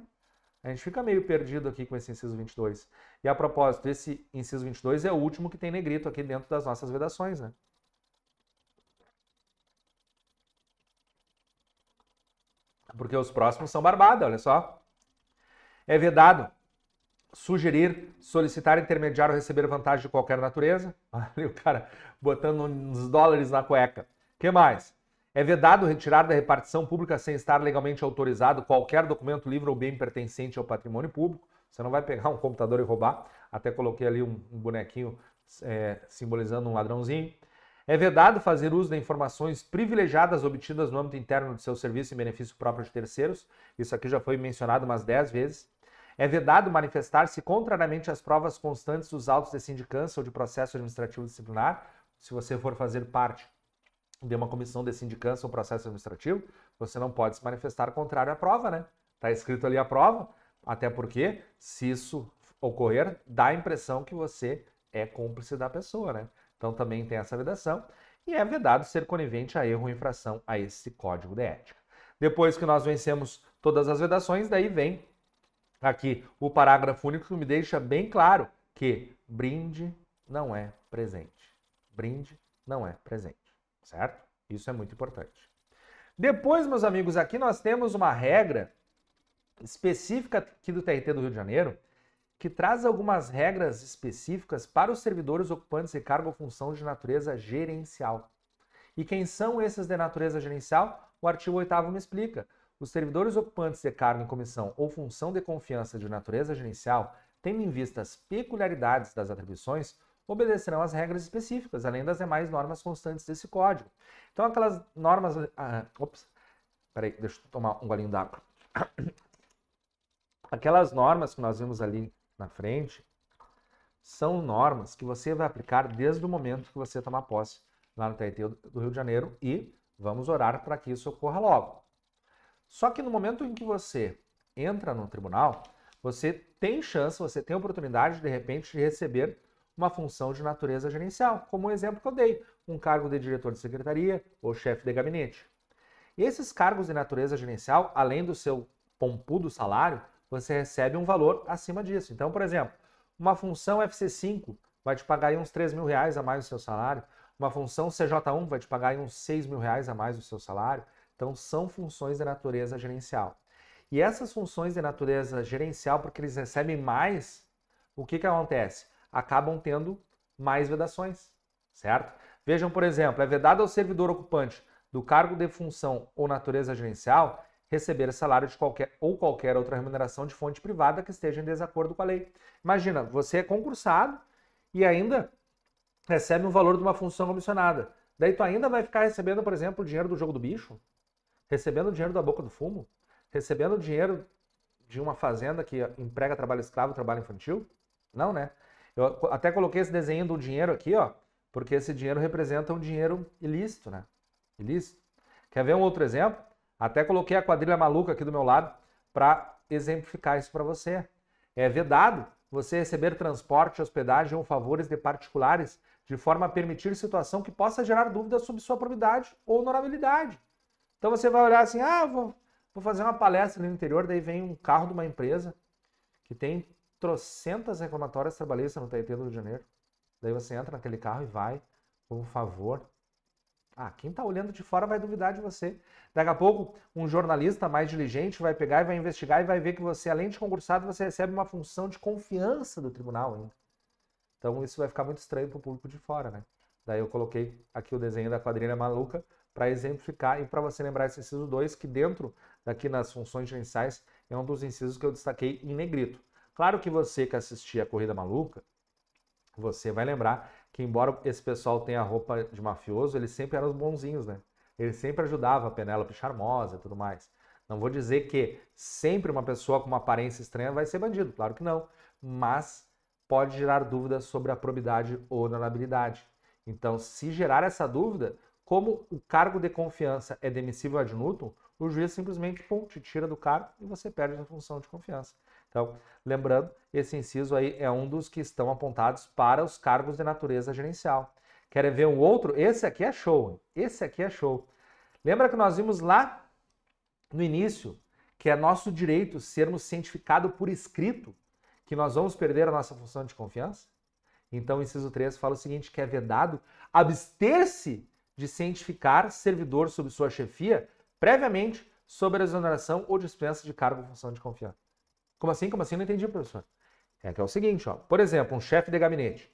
A gente fica meio perdido aqui com esse inciso 22. E a propósito, esse inciso 22 é o último que tem negrito aqui dentro das nossas vedações, né? Porque os próximos são barbada, olha só. É vedado sugerir, solicitar, intermediar ou receber vantagem de qualquer natureza. Olha o cara botando uns dólares na cueca. O que mais? É vedado retirar da repartição pública sem estar legalmente autorizado qualquer documento, livro ou bem pertencente ao patrimônio público. Você não vai pegar um computador e roubar. Até coloquei ali um bonequinho simbolizando um ladrãozinho. É vedado fazer uso de informações privilegiadas obtidas no âmbito interno de seu serviço em benefício próprio de terceiros. Isso aqui já foi mencionado umas 10 vezes. É vedado manifestar-se contrariamente às provas constantes dos autos de sindicância ou de processo administrativo disciplinar. Se você for fazer parte de uma comissão de sindicância ou processo administrativo, você não pode se manifestar contrário à prova, né? Está escrito ali a prova, até porque, se isso ocorrer, dá a impressão que você é cúmplice da pessoa, né? Então também tem essa vedação. E é vedado ser conivente a erro ou infração a esse código de ética. Depois que nós vencemos todas as vedações, daí vem aqui o parágrafo único que me deixa bem claro que brinde não é presente. Brinde não é presente. Certo? Isso é muito importante. Depois, meus amigos, aqui nós temos uma regra específica aqui do TRT do Rio de Janeiro, que traz algumas regras específicas para os servidores ocupantes de cargo ou função de natureza gerencial. E quem são esses de natureza gerencial? O artigo 8º me explica. Os servidores ocupantes de cargo em comissão ou função de confiança de natureza gerencial, tendo em vista as peculiaridades das atribuições, obedecerão às regras específicas, além das demais normas constantes desse código. Então, aquelas normas... Peraí, deixa eu tomar um golinho d'água. Aquelas normas que nós vimos ali na frente são normas que você vai aplicar desde o momento que você tomar posse lá no TRT do Rio de Janeiro e vamos orar para que isso ocorra logo. Só que no momento em que você entra no tribunal, você tem chance, você tem oportunidade, de repente, de receber uma função de natureza gerencial, como o exemplo que eu dei, um cargo de diretor de secretaria ou chefe de gabinete. E esses cargos de natureza gerencial, além do seu pompudo salário, você recebe um valor acima disso. Então, por exemplo, uma função FC5 vai te pagar aí uns R$3.000 a mais do seu salário, uma função CJ1 vai te pagar aí uns R$6.000 a mais do seu salário. Então, são funções de natureza gerencial. E essas funções de natureza gerencial, porque eles recebem mais, o que acontece? Acabam tendo mais vedações, certo? Vejam, por exemplo, é vedado ao servidor ocupante do cargo de função ou natureza gerencial receber salário de qualquer outra remuneração de fonte privada que esteja em desacordo com a lei. Imagina, você é concursado e ainda recebe um valor de uma função comissionada. Daí tu ainda vai ficar recebendo, por exemplo, o dinheiro do jogo do bicho, recebendo o dinheiro da boca do fumo, recebendo o dinheiro de uma fazenda que emprega trabalho escravo, trabalho infantil? Não, né? Eu até coloquei esse desenho do dinheiro aqui, ó, porque esse dinheiro representa um dinheiro ilícito, né? Ilícito. Quer ver um outro exemplo? Até coloquei a quadrilha maluca aqui do meu lado para exemplificar isso para você. É vedado você receber transporte, hospedagem ou favores de particulares de forma a permitir situação que possa gerar dúvidas sobre sua probidade ou honorabilidade. Então você vai olhar assim, vou fazer uma palestra ali no interior, daí vem um carro de uma empresa que tem trocentas reclamatórias trabalhistas no TRT do Rio de Janeiro. Daí você entra naquele carro e vai, por favor. Ah, quem está olhando de fora vai duvidar de você. Daqui a pouco, um jornalista mais diligente vai pegar e vai investigar e vai ver que você, além de concursado, você recebe uma função de confiança do tribunal ainda. Então isso vai ficar muito estranho para o público de fora, né? Daí eu coloquei aqui o desenho da quadrilha maluca para exemplificar e para você lembrar esse inciso 2, que dentro daqui nas funções gerenciais é um dos incisos que eu destaquei em negrito. Claro que você que assistia a Corrida Maluca, você vai lembrar que embora esse pessoal tenha roupa de mafioso, eles sempre eram os bonzinhos, né? Eles sempre ajudavam a Penélope Charmosa e tudo mais. Não vou dizer que sempre uma pessoa com uma aparência estranha vai ser bandido, claro que não. Mas pode gerar dúvidas sobre a probidade ou honorabilidade. Então, se gerar essa dúvida, como o cargo de confiança é demissível ad nutum, o juiz simplesmente te tira do cargo e você perde a função de confiança. Então, lembrando, esse inciso aí é um dos que estão apontados para os cargos de natureza gerencial. Querem ver um outro? Esse aqui é show, hein? Esse aqui é show. Lembra que nós vimos lá no início que é nosso direito sermos cientificados por escrito, que nós vamos perder a nossa função de confiança? Então, o inciso 3 fala o seguinte, que é vedado abster-se de cientificar servidor sob sua chefia previamente sobre a exoneração ou dispensa de cargo ou função de confiança. Como assim? Como assim? Não entendi, professor. É que é o seguinte, ó. Por exemplo, um chefe de gabinete.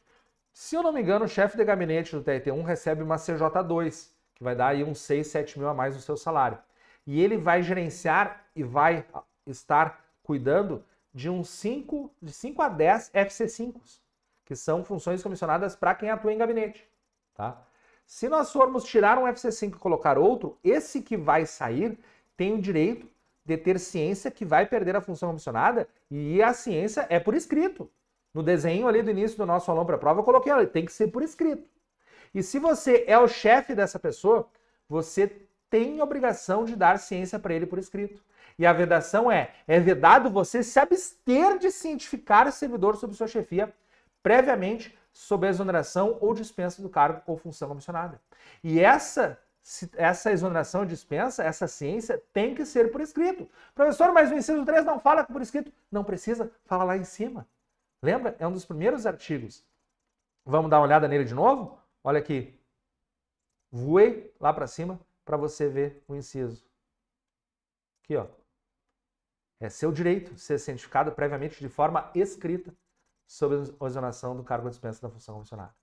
Se eu não me engano, o chefe de gabinete do TRT1 recebe uma CJ2, que vai dar aí uns 6, 7 mil a mais no seu salário. E ele vai gerenciar e vai estar cuidando de uns 5 a 10 FC5s, que são funções comissionadas para quem atua em gabinete. Tá? Se nós formos tirar um FC5 e colocar outro, esse que vai sair tem o direito de ter ciência que vai perder a função comissionada, e a ciência é por escrito. No desenho ali do início do nosso aulão para a prova, eu coloquei, olha, tem que ser por escrito. E se você é o chefe dessa pessoa, você tem obrigação de dar ciência para ele por escrito. E a vedação é vedado você se abster de cientificar o servidor sob sua chefia previamente sob a exoneração ou dispensa do cargo ou função comissionada. E essa exoneração ou dispensa, essa ciência, tem que ser por escrito. Professor, mas o inciso 3 não fala por escrito. Não precisa, fala lá em cima. Lembra? É um dos primeiros artigos. Vamos dar uma olhada nele de novo? Olha aqui. Voei lá para cima para você ver o inciso. Aqui, ó. É seu direito ser cientificado previamente de forma escrita sobre a exoneração do cargo ou dispensa da função comissionada.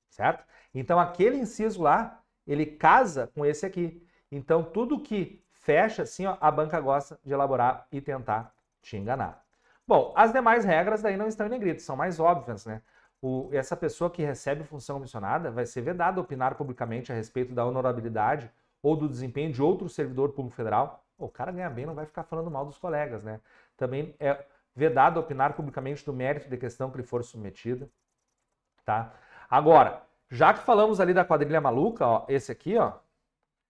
Certo? Então, aquele inciso lá, ele casa com esse aqui. Então, tudo que fecha, assim, ó, a banca gosta de elaborar e tentar te enganar. Bom, as demais regras daí não estão em negrito, são mais óbvias, né? Essa pessoa que recebe função comissionada vai ser vedada opinar publicamente a respeito da honorabilidade ou do desempenho de outro servidor público federal. O cara ganha bem, não vai ficar falando mal dos colegas, né? Também é vedado opinar publicamente do mérito de questão que lhe for submetida, tá? Agora, já que falamos ali da quadrilha maluca, ó, esse aqui, ó,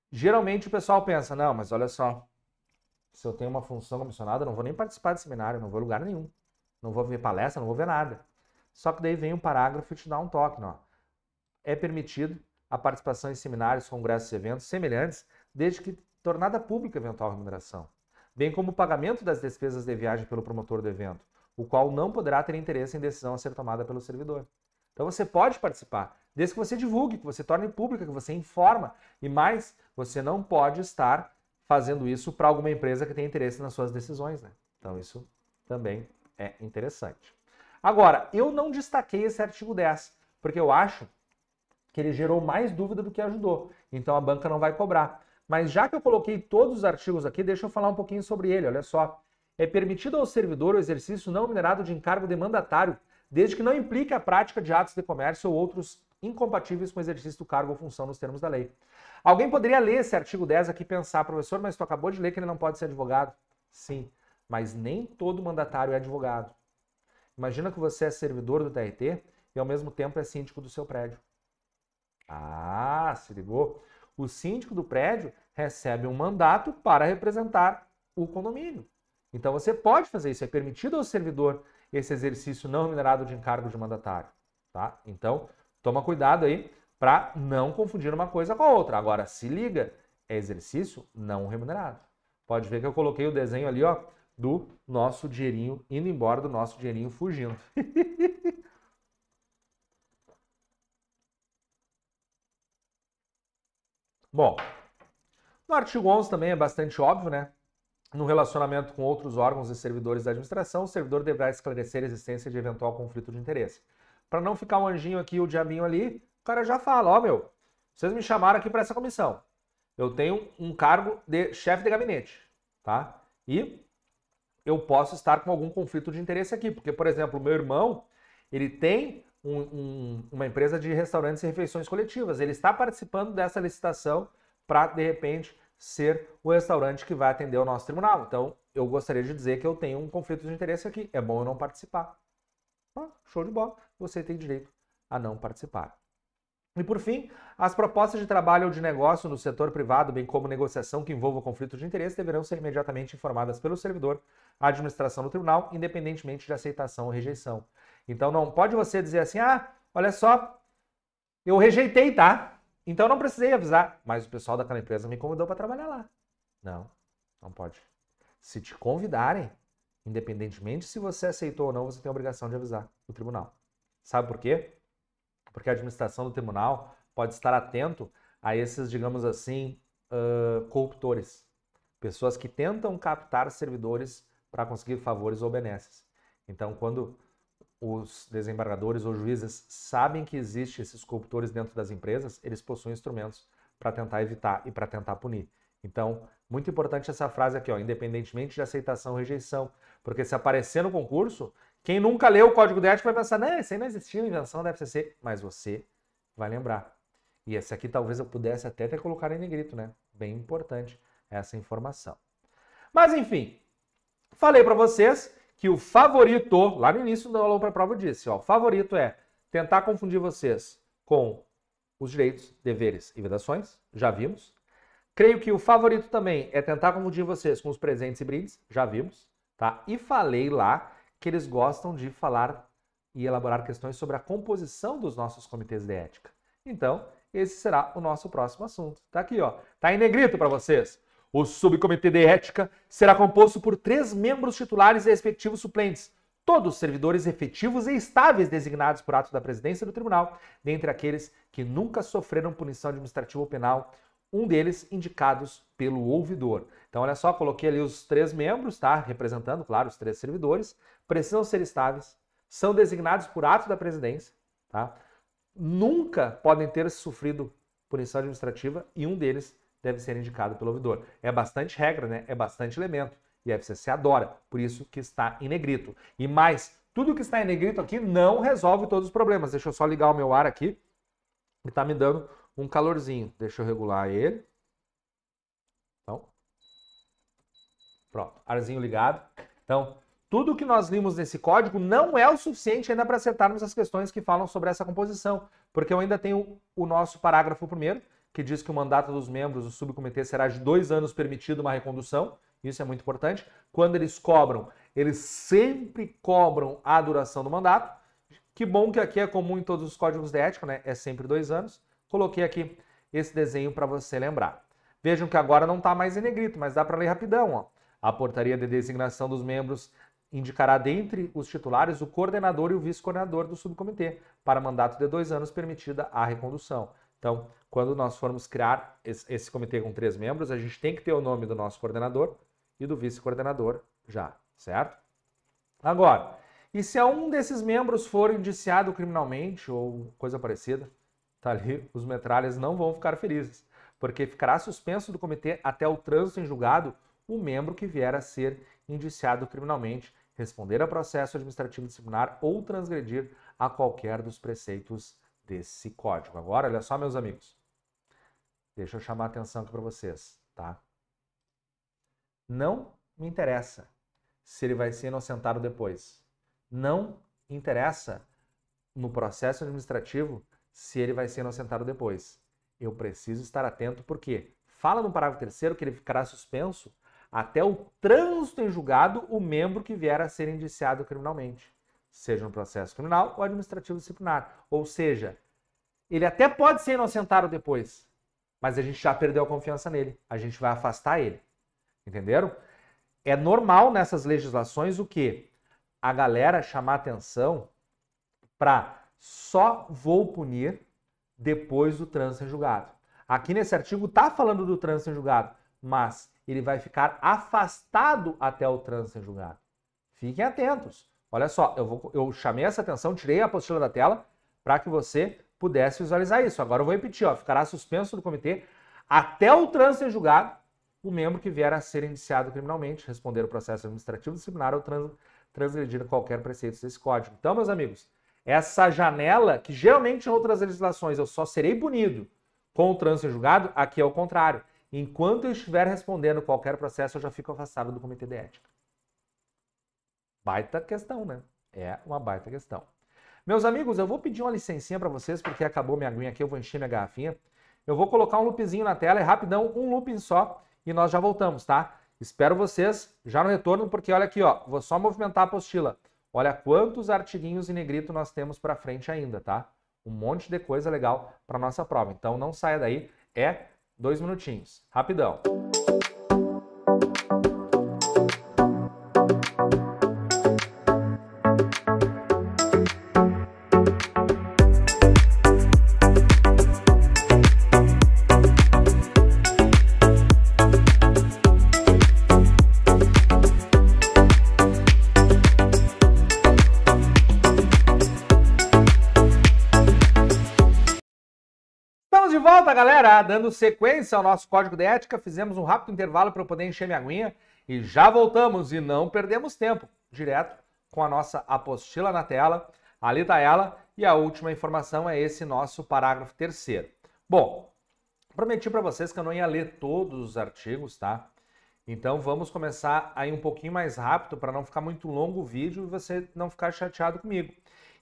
geralmente o pessoal pensa, não, mas olha só, se eu tenho uma função comissionada, eu não vou nem participar de seminário, não vou em lugar nenhum, não vou ver palestra, não vou ver nada. Só que daí vem um parágrafo e te dá um toque, ó. É permitido a participação em seminários, congressos e eventos semelhantes, desde que tornada pública eventual remuneração, bem como o pagamento das despesas de viagem pelo promotor do evento, o qual não poderá ter interesse em decisão a ser tomada pelo servidor. Então você pode participar, desde que você divulgue, que você torne pública, que você informa, e mais, você não pode estar fazendo isso para alguma empresa que tem interesse nas suas decisões, né? Então isso também é interessante. Agora, eu não destaquei esse artigo 10, porque eu acho que ele gerou mais dúvida do que ajudou, então a banca não vai cobrar. Mas já que eu coloquei todos os artigos aqui, deixa eu falar um pouquinho sobre ele, olha só. É permitido ao servidor o exercício não remunerado de encargo de mandatário, desde que não implique a prática de atos de comércio ou outros incompatíveis com o exercício do cargo ou função nos termos da lei. Alguém poderia ler esse artigo 10 aqui e pensar, professor, mas tu acabou de ler que ele não pode ser advogado. Sim, mas nem todo mandatário é advogado. Imagina que você é servidor do TRT e ao mesmo tempo é síndico do seu prédio. Ah, se ligou? O síndico do prédio recebe um mandato para representar o condomínio. Então você pode fazer isso, é permitido ao servidor esse exercício não remunerado de encargo de mandatário. Tá? Então, toma cuidado aí para não confundir uma coisa com a outra. Agora, se liga, é exercício não remunerado. Pode ver que eu coloquei o desenho ali, ó, do nosso dinheirinho indo embora, do nosso dinheirinho fugindo. Bom, no artigo 11 também é bastante óbvio, né? No relacionamento com outros órgãos e servidores da administração, o servidor deverá esclarecer a existência de eventual conflito de interesse. Para não ficar um anjinho aqui e o diabinho ali, o cara já fala, ó meu, vocês me chamaram aqui para essa comissão. Eu tenho um cargo de chefe de gabinete, tá? E eu posso estar com algum conflito de interesse aqui, porque, por exemplo, o meu irmão, ele tem uma empresa de restaurantes e refeições coletivas. Ele está participando dessa licitação para, de repente, ser o restaurante que vai atender o nosso tribunal. Então, eu gostaria de dizer que eu tenho um conflito de interesse aqui. É bom eu não participar. Ah, show de bola. Você tem direito a não participar. E, por fim, as propostas de trabalho ou de negócio no setor privado, bem como negociação que envolva conflito de interesse, deverão ser imediatamente informadas pelo servidor à administração do tribunal, independentemente de aceitação ou rejeição. Então, não pode você dizer assim, ah, olha só, eu rejeitei, tá? Então não precisei avisar, mas o pessoal daquela empresa me convidou para trabalhar lá. Não, não pode. Se te convidarem, independentemente se você aceitou ou não, você tem a obrigação de avisar o tribunal. Sabe por quê? Porque a administração do tribunal pode estar atento a esses, digamos assim, corruptores. Pessoas que tentam captar servidores para conseguir favores ou benesses. Então, quando os desembargadores ou juízes sabem que existem esses corruptores dentro das empresas, eles possuem instrumentos para tentar evitar e para tentar punir. Então, muito importante essa frase aqui, ó, independentemente de aceitação ou rejeição, porque se aparecer no concurso, quem nunca leu o Código de Ética vai pensar, não, isso aí não existiu, invenção deve ser, mas você vai lembrar. E esse aqui talvez eu pudesse até ter colocado em negrito, né? Bem importante essa informação. Mas enfim, falei para vocês que o favorito, lá no início da aula para prova eu disse, ó, o favorito é tentar confundir vocês com os direitos, deveres e vedações, já vimos. Creio que o favorito também é tentar confundir vocês com os presentes e brindes, já vimos, tá? E falei lá que eles gostam de falar e elaborar questões sobre a composição dos nossos comitês de ética. Então, esse será o nosso próximo assunto. Tá aqui, ó, tá em negrito para vocês. O subcomitê de ética será composto por 3 membros titulares e respectivos suplentes, todos servidores efetivos e estáveis designados por ato da presidência do tribunal, dentre aqueles que nunca sofreram punição administrativa ou penal, um deles indicados pelo ouvidor. Então, olha só, coloquei ali os 3 membros, tá? Representando, claro, os 3 servidores, precisam ser estáveis, são designados por ato da presidência, tá? Nunca podem ter sofrido punição administrativa e um deles deve ser indicado pelo ouvidor. É bastante regra, né? É bastante elemento. E a FCC adora, por isso que está em negrito. E mais, tudo que está em negrito aqui não resolve todos os problemas. Deixa eu só ligar o meu ar aqui, que está me dando um calorzinho. Deixa eu regular ele. Então, pronto, arzinho ligado. Então, tudo que nós vimos nesse código não é o suficiente ainda para acertarmos as questões que falam sobre essa composição, porque eu ainda tenho o nosso parágrafo primeiro, que diz que o mandato dos membros do subcomitê será de 2 anos permitido uma recondução. Isso é muito importante. Quando eles cobram, eles sempre cobram a duração do mandato. Que bom que aqui é comum em todos os códigos de ética, né? É sempre 2 anos. Coloquei aqui esse desenho para você lembrar. Vejam que agora não está mais em negrito, mas dá para ler rapidão, ó. A portaria de designação dos membros indicará dentre os titulares o coordenador e o vice-coordenador do subcomitê, para mandato de 2 anos permitida a recondução. Então, quando nós formos criar esse comitê com 3 membros, a gente tem que ter o nome do nosso coordenador e do vice-coordenador já, certo? Agora, e se um desses membros for indiciado criminalmente ou coisa parecida, tá ali, os metralhas não vão ficar felizes, porque ficará suspenso do comitê até o trânsito em julgado o membro que vier a ser indiciado criminalmente, responder a processo administrativo disciplinar ou transgredir a qualquer dos preceitos desse código. Agora, olha só, meus amigos, deixa eu chamar a atenção aqui para vocês, tá? Não me interessa se ele vai ser inocentado depois. Não interessa no processo administrativo se ele vai ser inocentado depois. Eu preciso estar atento porque fala no parágrafo 3º que ele ficará suspenso até o trânsito em julgado o membro que vier a ser indiciado criminalmente, seja no processo criminal ou administrativo disciplinar. Ou seja, ele até pode ser inocentado depois, mas a gente já perdeu a confiança nele. A gente vai afastar ele. Entenderam? É normal nessas legislações o quê? A galera chamar atenção para só vou punir depois do trânsito em julgado. Aqui nesse artigo está falando do trânsito em julgado, mas ele vai ficar afastado até o trânsito em julgado. Fiquem atentos. Olha só, eu chamei essa atenção, tirei a apostila da tela para que você pudesse visualizar isso. Agora eu vou repetir, ó, ficará suspenso do comitê até o trânsito em julgado o membro que vier a ser indiciado criminalmente, responder o processo administrativo disciplinar ou transgredir qualquer preceito desse código. Então, meus amigos, essa janela, que geralmente em outras legislações eu só serei punido com o trânsito em julgado, aqui é o contrário. Enquanto eu estiver respondendo qualquer processo, eu já fico afastado do comitê de ética. Baita questão, né? É uma baita questão. Meus amigos, eu vou pedir uma licencinha para vocês, porque acabou minha aguinha aqui, eu vou encher minha garrafinha. Eu vou colocar um loopzinho na tela, é rapidão, um looping só, e nós já voltamos, tá? Espero vocês já no retorno, porque olha aqui, ó, vou só movimentar a apostila. Olha quantos artiguinhos em negrito nós temos para frente ainda, tá? Um monte de coisa legal para nossa prova. Então não saia daí, é 2 minutinhos. Rapidão. De volta, galera, dando sequência ao nosso código de ética, fizemos um rápido intervalo para eu poder encher minha aguinha e já voltamos e não perdemos tempo, direto com a nossa apostila na tela, ali está ela, e a última informação é esse nosso parágrafo 3º. Bom, prometi para vocês que eu não ia ler todos os artigos, tá? Então vamos começar aí um pouquinho mais rápido para não ficar muito longo o vídeo e você não ficar chateado comigo.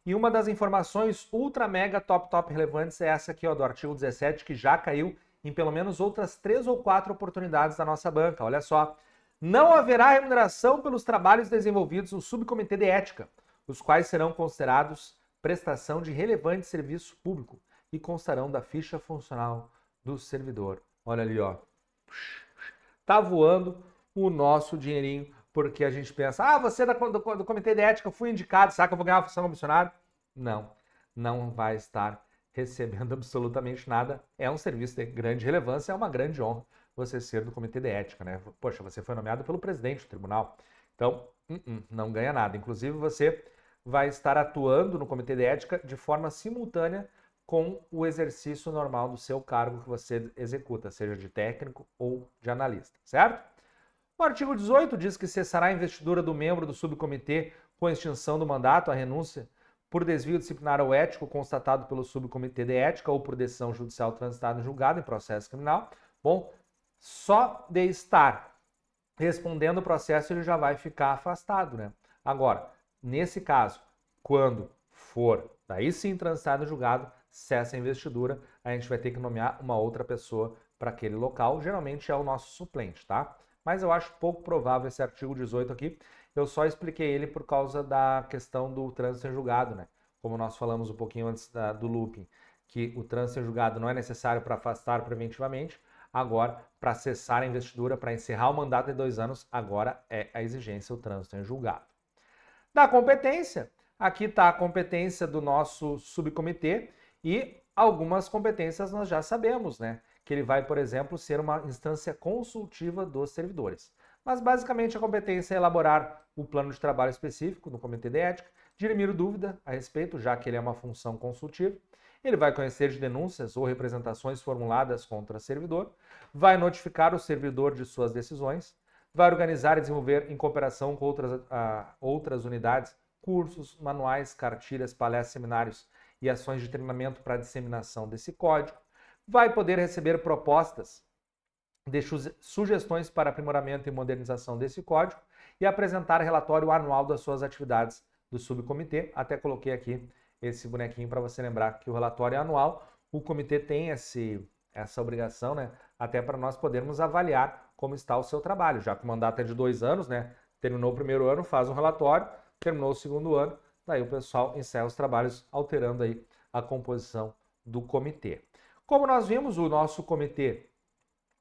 E uma das informações ultra mega top relevantes é essa aqui, ó, do artigo 17, que já caiu em pelo menos outras 3 ou 4 oportunidades da nossa banca. Olha só. Não haverá remuneração pelos trabalhos desenvolvidos no subcomitê de ética, os quais serão considerados prestação de relevante serviço público e constarão da ficha funcional do servidor. Olha ali, ó. Tá voando o nosso dinheirinho. Porque a gente pensa, ah, você é do comitê de ética, fui indicado, será que eu vou ganhar uma função comissionária? Não, não vai estar recebendo absolutamente nada. É um serviço de grande relevância, é uma grande honra você ser do comitê de ética, né? Poxa, você foi nomeado pelo presidente do tribunal, então não ganha nada. Inclusive, você vai estar atuando no comitê de ética de forma simultânea com o exercício normal do seu cargo que você executa, seja de técnico ou de analista, certo? O artigo 18 diz que cessará a investidura do membro do subcomitê com extinção do mandato, a renúncia, por desvio disciplinar ou ético constatado pelo subcomitê de ética ou por decisão judicial transitada em julgado em processo criminal. Bom, só de estar respondendo o processo ele já vai ficar afastado, né? Agora, nesse caso, quando for daí sim transitado em julgado, cessa a investidura, a gente vai ter que nomear uma outra pessoa para aquele local, geralmente é o nosso suplente, tá? Mas eu acho pouco provável esse artigo 18 aqui. Eu só expliquei ele por causa da questão do trânsito em julgado, né? Como nós falamos um pouquinho antes do looping, que o trânsito em julgado não é necessário para afastar preventivamente. Agora, para cessar a investidura, para encerrar o mandato de 2 anos, agora é a exigência o trânsito em julgado. Da competência, aqui está a competência do nosso subcomitê e algumas competências nós já sabemos, né? Que ele vai, por exemplo, ser uma instância consultiva dos servidores. Mas, basicamente, a competência é elaborar o plano de trabalho específico no Comitê de Ética, dirimir dúvida a respeito, já que ele é uma função consultiva. Ele vai conhecer de denúncias ou representações formuladas contra servidor, vai notificar o servidor de suas decisões, vai organizar e desenvolver, em cooperação com outras unidades, cursos, manuais, cartilhas, palestras, seminários e ações de treinamento para a disseminação desse código, vai poder receber propostas de sugestões para aprimoramento e modernização desse código e apresentar relatório anual das suas atividades do subcomitê. Até coloquei aqui esse bonequinho para você lembrar que o relatório é anual, o comitê tem essa obrigação, né? Até para nós podermos avaliar como está o seu trabalho, já que o mandato é de 2 anos, né? Terminou o primeiro ano, faz um relatório, terminou o segundo ano, daí o pessoal encerra os trabalhos alterando aí a composição do comitê. Como nós vimos, o nosso comitê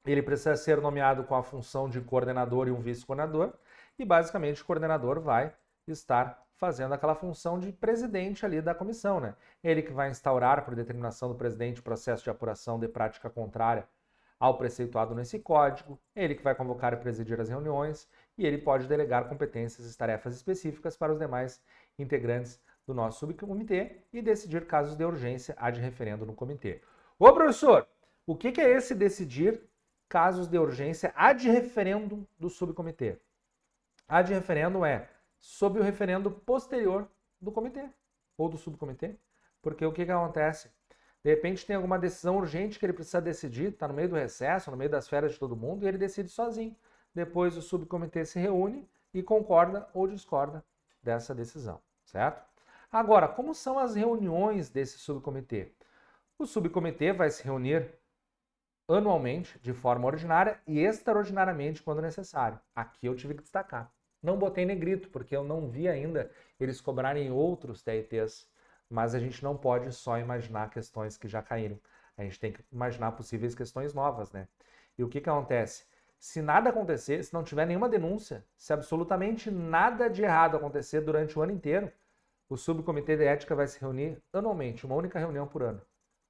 ele precisa ser nomeado com a função de coordenador e um vice-coordenador, e basicamente o coordenador vai estar fazendo aquela função de presidente ali da comissão, né? Ele que vai instaurar, por determinação do presidente, o processo de apuração de prática contrária ao preceituado nesse código, ele que vai convocar e presidir as reuniões, e ele pode delegar competências e tarefas específicas para os demais integrantes do nosso subcomitê e decidir casos de urgência ad referendo no comitê. Ô professor, o que é esse decidir casos de urgência ad referendo do subcomitê? Ad referendo é sob o referendo posterior do comitê ou do subcomitê, porque o que acontece? De repente tem alguma decisão urgente que ele precisa decidir, está no meio do recesso, no meio das férias de todo mundo, e ele decide sozinho. Depois o subcomitê se reúne e concorda ou discorda dessa decisão, certo? Agora, como são as reuniões desse subcomitê? O subcomitê vai se reunir anualmente, de forma ordinária e extraordinariamente quando necessário. Aqui eu tive que destacar. Não botei negrito, porque eu não vi ainda eles cobrarem outros TRTs, mas a gente não pode só imaginar questões que já caíram. A gente tem que imaginar possíveis questões novas, né? E o que acontece? Se nada acontecer, se não tiver nenhuma denúncia, se absolutamente nada de errado acontecer durante o ano inteiro, o subcomitê de ética vai se reunir anualmente, uma única reunião por ano.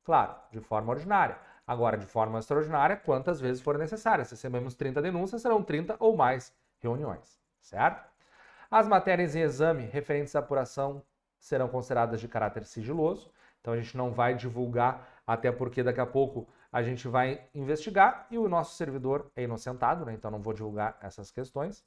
Claro, de forma ordinária. Agora, de forma extraordinária, quantas vezes forem necessárias. Se recebemos 30 denúncias, serão 30 ou mais reuniões, certo? As matérias em exame referentes à apuração serão consideradas de caráter sigiloso, então a gente não vai divulgar, até porque daqui a pouco a gente vai investigar e o nosso servidor é inocentado, né? Então não vou divulgar essas questões.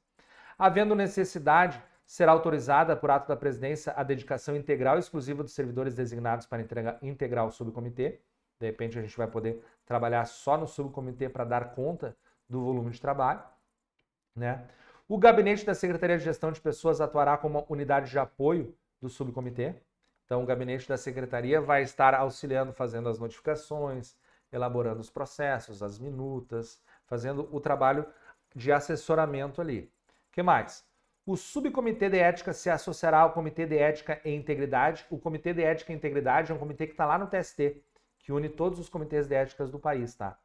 Havendo necessidade, será autorizada por ato da presidência a dedicação integral e exclusiva dos servidores designados para integrar o subcomitê. De repente a gente vai poder trabalhar só no subcomitê para dar conta do volume de trabalho, né? O gabinete da Secretaria de Gestão de Pessoas atuará como uma unidade de apoio do subcomitê. Então o gabinete da secretaria vai estar auxiliando, fazendo as notificações, elaborando os processos, as minutas, fazendo o trabalho de assessoramento ali. O que mais? O subcomitê de ética se associará ao comitê de ética e integridade. O comitê de ética e integridade é um comitê que está lá no TST, que une todos os comitês de éticas do país, tá?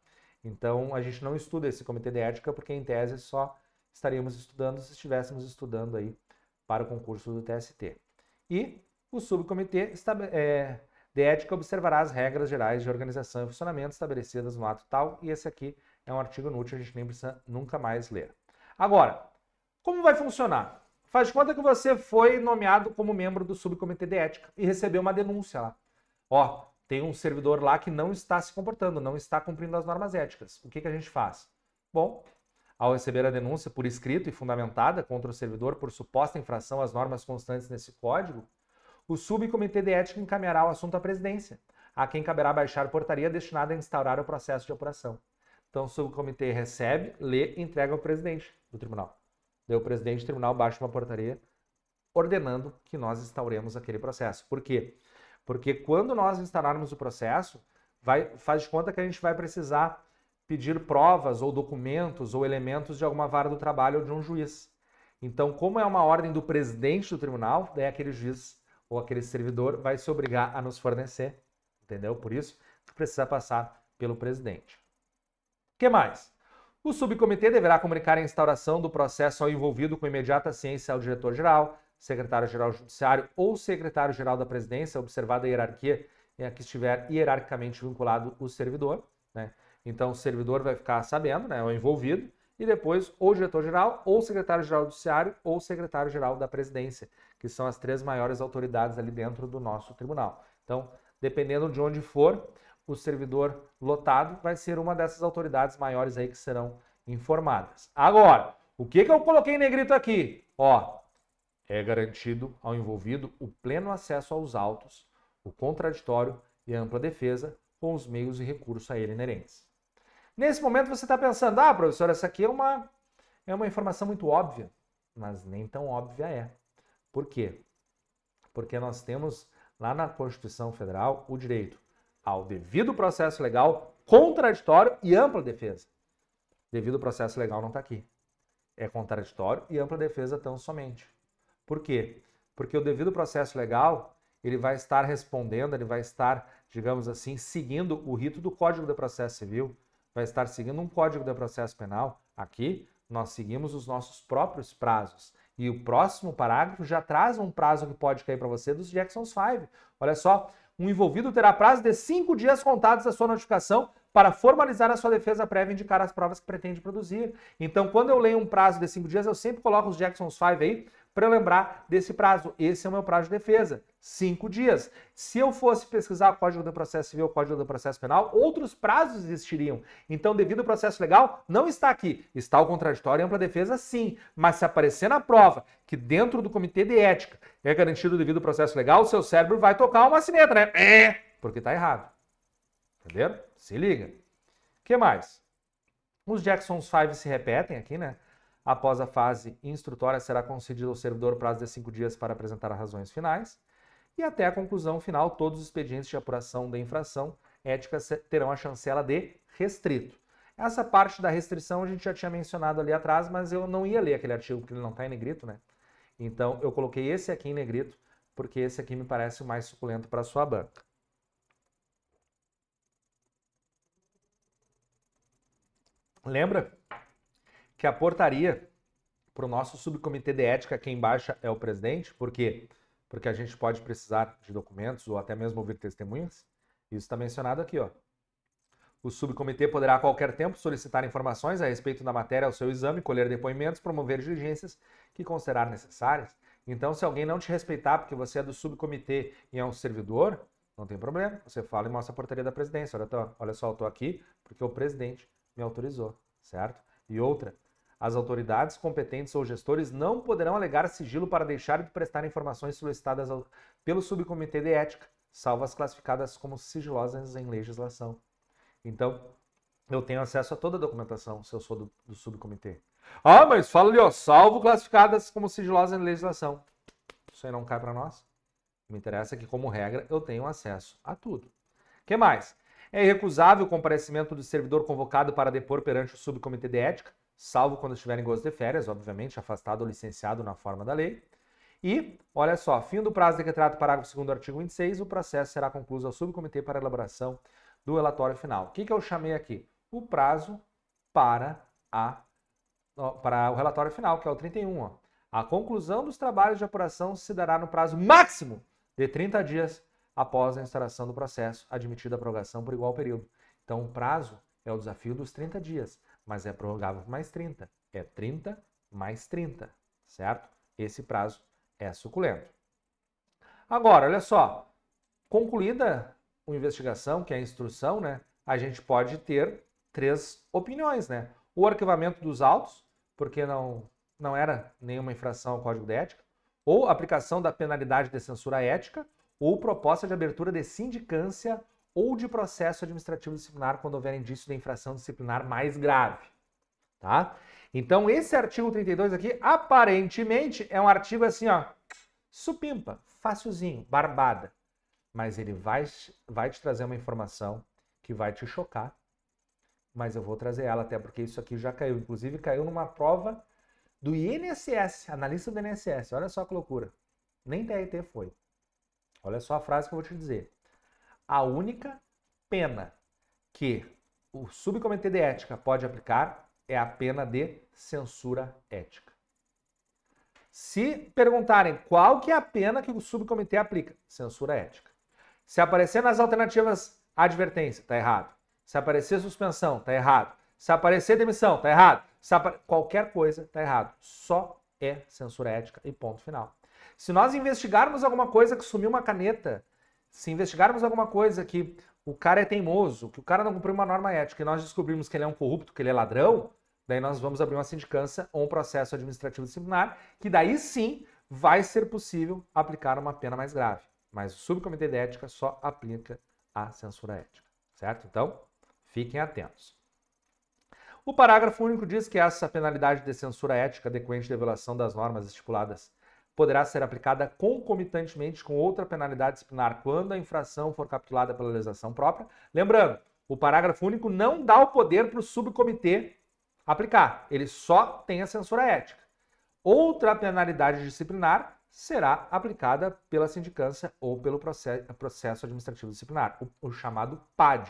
Então a gente não estuda esse comitê de ética porque em tese só estaríamos estudando se estivéssemos estudando aí para o concurso do TST. E o subcomitê de ética observará as regras gerais de organização e funcionamento estabelecidas no ato tal, e esse aqui é um artigo inútil, a gente nem precisa nunca mais ler. Agora, como vai funcionar? Faz de conta que você foi nomeado como membro do subcomitê de ética e recebeu uma denúncia lá. Ó, tem um servidor lá que não está se comportando, não está cumprindo as normas éticas. O que a gente faz? Bom, ao receber a denúncia por escrito e fundamentada contra o servidor por suposta infração às normas constantes nesse código, o subcomitê de ética encaminhará o assunto à presidência, a quem caberá baixar portaria destinada a instaurar o processo de apuração. Então o subcomitê recebe, lê e entrega ao presidente do tribunal. Daí o presidente do tribunal baixa uma portaria ordenando que nós instauremos aquele processo. Por quê? Porque quando nós instaurarmos o processo, faz de conta que a gente vai precisar pedir provas ou documentos ou elementos de alguma vara do trabalho ou de um juiz. Então, como é uma ordem do presidente do tribunal, daí aquele juiz ou aquele servidor vai se obrigar a nos fornecer, entendeu? Por isso, precisa passar pelo presidente. O que mais? O subcomitê deverá comunicar a instauração do processo ao envolvido com imediata ciência ao diretor-geral, secretário-geral judiciário ou secretário-geral da presidência, observada a hierarquia em a que estiver hierarquicamente vinculado o servidor, né? Então o servidor vai ficar sabendo, né, o envolvido, e depois ou diretor-geral, ou secretário-geral judiciário, ou secretário-geral da presidência, que são as três maiores autoridades ali dentro do nosso tribunal. Então, dependendo de onde for, o servidor lotado vai ser uma dessas autoridades maiores aí que serão informadas. Agora, o que eu coloquei em negrito aqui? Ó, é garantido ao envolvido o pleno acesso aos autos, o contraditório e a ampla defesa com os meios e recursos a ele inerentes. Nesse momento você está pensando, ah, professor, essa aqui é uma informação muito óbvia, mas nem tão óbvia é. Por quê? Porque nós temos lá na Constituição Federal o direito ao devido processo legal, contraditório e ampla defesa. Devido processo legal não está aqui. É contraditório e ampla defesa tão somente. Por quê? Porque o devido processo legal, ele vai estar respondendo, ele vai estar, digamos assim, seguindo o rito do Código de Processo Civil, vai estar seguindo um Código de Processo Penal. Aqui, nós seguimos os nossos próprios prazos. E o próximo parágrafo já traz um prazo que pode cair para você dos Jackson's 5. Olha só, um envolvido terá prazo de 5 dias contados da sua notificação para formalizar a sua defesa prévia e indicar as provas que pretende produzir. Então, quando eu leio um prazo de 5 dias, eu sempre coloco os Jackson's 5 aí para eu lembrar desse prazo. Esse é o meu prazo de defesa, 5 dias. Se eu fosse pesquisar o Código do Processo Civil, o Código do Processo Penal, outros prazos existiriam. Então, devido ao processo legal, não está aqui. Está o contraditório e ampla defesa, sim. Mas se aparecer na prova que dentro do Comitê de Ética é garantido o devido processo legal, o seu cérebro vai tocar uma sineta, né? Porque está errado. Entenderam? Se liga. O que mais? Os Jackson's 5 se repetem aqui, né? Após a fase instrutória, será concedido ao servidor prazo de 5 dias para apresentar as razões finais. E até a conclusão final, todos os expedientes de apuração da infração ética terão a chancela de restrito. Essa parte da restrição a gente já tinha mencionado ali atrás, mas eu não ia ler aquele artigo porque ele não está em negrito, né? Então eu coloquei esse aqui em negrito, porque esse aqui me parece o mais suculento para a sua banca. Lembra que a portaria para o nosso subcomitê de ética, quem baixa é o presidente. Por quê? Porque a gente pode precisar de documentos ou até mesmo ouvir testemunhas. Isso está mencionado aqui, ó. O subcomitê poderá a qualquer tempo solicitar informações a respeito da matéria ao seu exame, colher depoimentos, promover diligências que considerar necessárias. Então, se alguém não te respeitar porque você é do subcomitê e é um servidor, não tem problema. Você fala e mostra a portaria da presidência. Olha só, eu estou aqui porque o presidente me autorizou, certo? E outra, as autoridades competentes ou gestores não poderão alegar sigilo para deixar de prestar informações solicitadas pelo subcomitê de ética, salvo as classificadas como sigilosas em legislação. Então, eu tenho acesso a toda a documentação se eu sou do subcomitê. Ah, mas fala ali, ó, salvo classificadas como sigilosas em legislação. Isso aí não cai para nós. Me interessa que, como regra, eu tenho acesso a tudo. O que mais? É irrecusável o comparecimento do servidor convocado para depor perante o subcomitê de ética, salvo quando estiver em gozo de férias, obviamente, afastado ou licenciado na forma da lei. E, olha só, fim do prazo decretado parágrafo 2º do artigo 26, o processo será concluído ao subcomitê para elaboração do relatório final. O que eu chamei aqui? O prazo para o relatório final, que é o 31. Ó. A conclusão dos trabalhos de apuração se dará no prazo máximo de 30 dias após a instauração do processo, admitida a prorrogação por igual período. Então, o prazo é o desafio dos 30 dias, mas é prorrogável por mais 30. É 30 mais 30, certo? Esse prazo é suculento. Agora, olha só, concluída a investigação, que é a instrução, né, a gente pode ter 3 opiniões, né? O arquivamento dos autos, porque não era nenhuma infração ao Código de Ética, ou aplicação da penalidade de censura ética, ou proposta de abertura de sindicância ou de processo administrativo disciplinar quando houver indício de infração disciplinar mais grave, tá? Então, esse artigo 32 aqui, aparentemente, é um artigo assim, ó, supimpa, facilzinho, barbada. Mas ele vai te trazer uma informação que vai te chocar, mas eu vou trazer ela até porque isso aqui já caiu. Inclusive, caiu numa prova do INSS, analista do INSS. Olha só que loucura. Nem TRT foi. Olha só a frase que eu vou te dizer. A única pena que o subcomitê de ética pode aplicar é a pena de censura ética. Se perguntarem qual que é a pena que o subcomitê aplica, censura ética. Se aparecer nas alternativas advertência, tá errado. Se aparecer suspensão, tá errado. Se aparecer demissão, tá errado. Qualquer coisa, tá errado. Só é censura ética e ponto final. Se nós investigarmos alguma coisa que sumiu uma caneta, se investigarmos alguma coisa que o cara é teimoso, que o cara não cumpriu uma norma ética e nós descobrimos que ele é um corrupto, que ele é ladrão, daí nós vamos abrir uma sindicância ou um processo administrativo disciplinar, que daí sim vai ser possível aplicar uma pena mais grave. Mas o subcomitê de ética só aplica a censura ética, certo? Então, fiquem atentos. O parágrafo único diz que essa penalidade de censura ética decorrente da violação das normas estipuladas poderá ser aplicada concomitantemente com outra penalidade disciplinar quando a infração for capitulada pela legislação própria. Lembrando, o parágrafo único não dá o poder para o subcomitê aplicar, ele só tem a censura ética. Outra penalidade disciplinar será aplicada pela sindicância ou pelo processo administrativo disciplinar, o chamado PAD,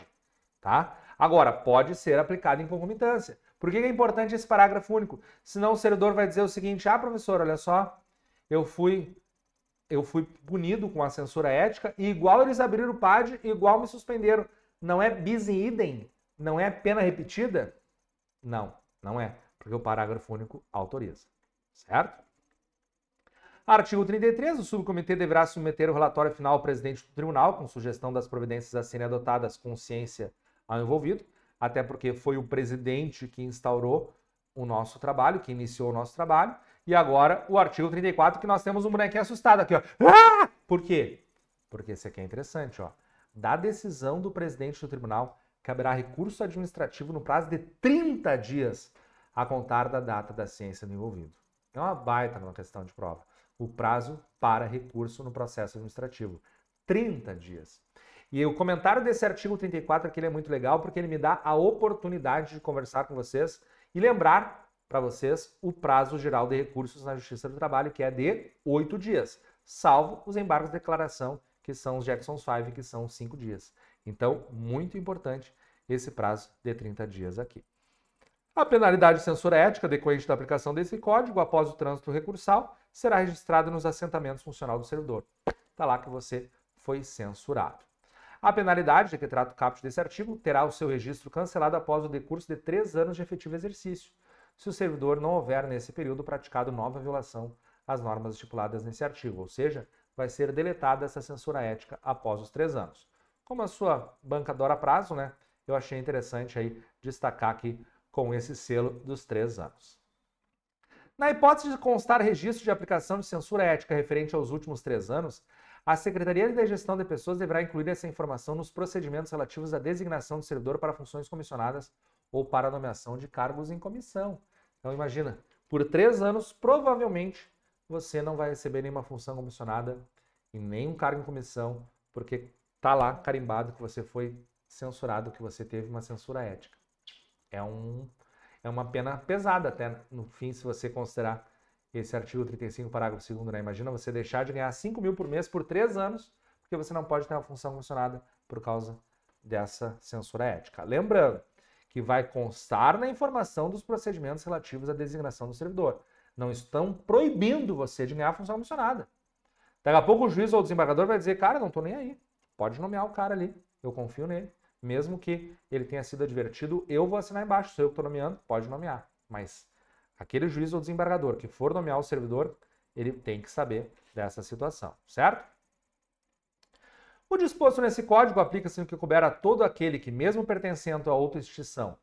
tá? Agora, pode ser aplicado em concomitância, Por que é importante esse parágrafo único? Senão o servidor vai dizer o seguinte: ah, professor, olha só, eu fui punido com a censura ética e igual eles abriram o PAD, igual me suspenderam. Não é bis in idem? Não é pena repetida? Não, não é, porque o parágrafo único autoriza, certo? Artigo 33, o subcomitê deverá submeter o relatório final ao presidente do tribunal, com sugestão das providências a serem adotadas com ciência ao envolvido, até porque foi o presidente que instaurou o nosso trabalho, que iniciou o nosso trabalho, e agora o artigo 34, que nós temos um bonequinho assustado aqui, ó. Ah! Por quê? Porque esse aqui é interessante, ó. Da decisão do presidente do tribunal, caberá recurso administrativo no prazo de 30 dias a contar da data da ciência do envolvido. É uma baita numa questão de prova. O prazo para recurso no processo administrativo. 30 dias. E o comentário desse artigo 34 aqui ele é muito legal porque ele me dá a oportunidade de conversar com vocês e lembrar para vocês o prazo geral de recursos na Justiça do Trabalho, que é de 8 dias, salvo os embargos de declaração, que são os Jackson's 5, que são 5 dias. Então, muito importante esse prazo de 30 dias aqui. A penalidade de censura ética decorrente da aplicação desse código, após o trânsito recursal, será registrada nos assentamentos funcional do servidor. Está lá que você foi censurado. A penalidade, de que trata o caput desse artigo, terá o seu registro cancelado após o decurso de 3 anos de efetivo exercício, se o servidor não houver, nesse período, praticado nova violação às normas estipuladas nesse artigo, ou seja, vai ser deletada essa censura ética após os 3 anos. Como a sua banca adora prazo, né, eu achei interessante aí destacar aqui com esse selo dos 3 anos. Na hipótese de constar registro de aplicação de censura ética referente aos últimos 3 anos, a Secretaria de Gestão de Pessoas deverá incluir essa informação nos procedimentos relativos à designação do servidor para funções comissionadas ou para a nomeação de cargos em comissão. Então imagina, por 3 anos, provavelmente, você não vai receber nenhuma função comissionada e nenhum cargo em comissão, porque está lá carimbado que você foi censurado, que você teve uma censura ética. É uma pena pesada até, no fim, se você considerar esse artigo 35, parágrafo 2º, né? Imagina você deixar de ganhar 5 mil por mês por 3 anos, porque você não pode ter uma função comissionada por causa dessa censura ética. Lembrando que vai constar na informação dos procedimentos relativos à designação do servidor. Não estão proibindo você de ganhar a função comissionada. Daqui a pouco o juiz ou o desembargador vai dizer, cara, não estou nem aí. Pode nomear o cara ali, eu confio nele. Mesmo que ele tenha sido advertido, eu vou assinar embaixo. Sou eu que estou nomeando, pode nomear. Mas aquele juiz ou desembargador que for nomear o servidor, ele tem que saber dessa situação, certo? O disposto nesse código aplica-se no que couber a todo aquele que, mesmo pertencendo a outra instituição,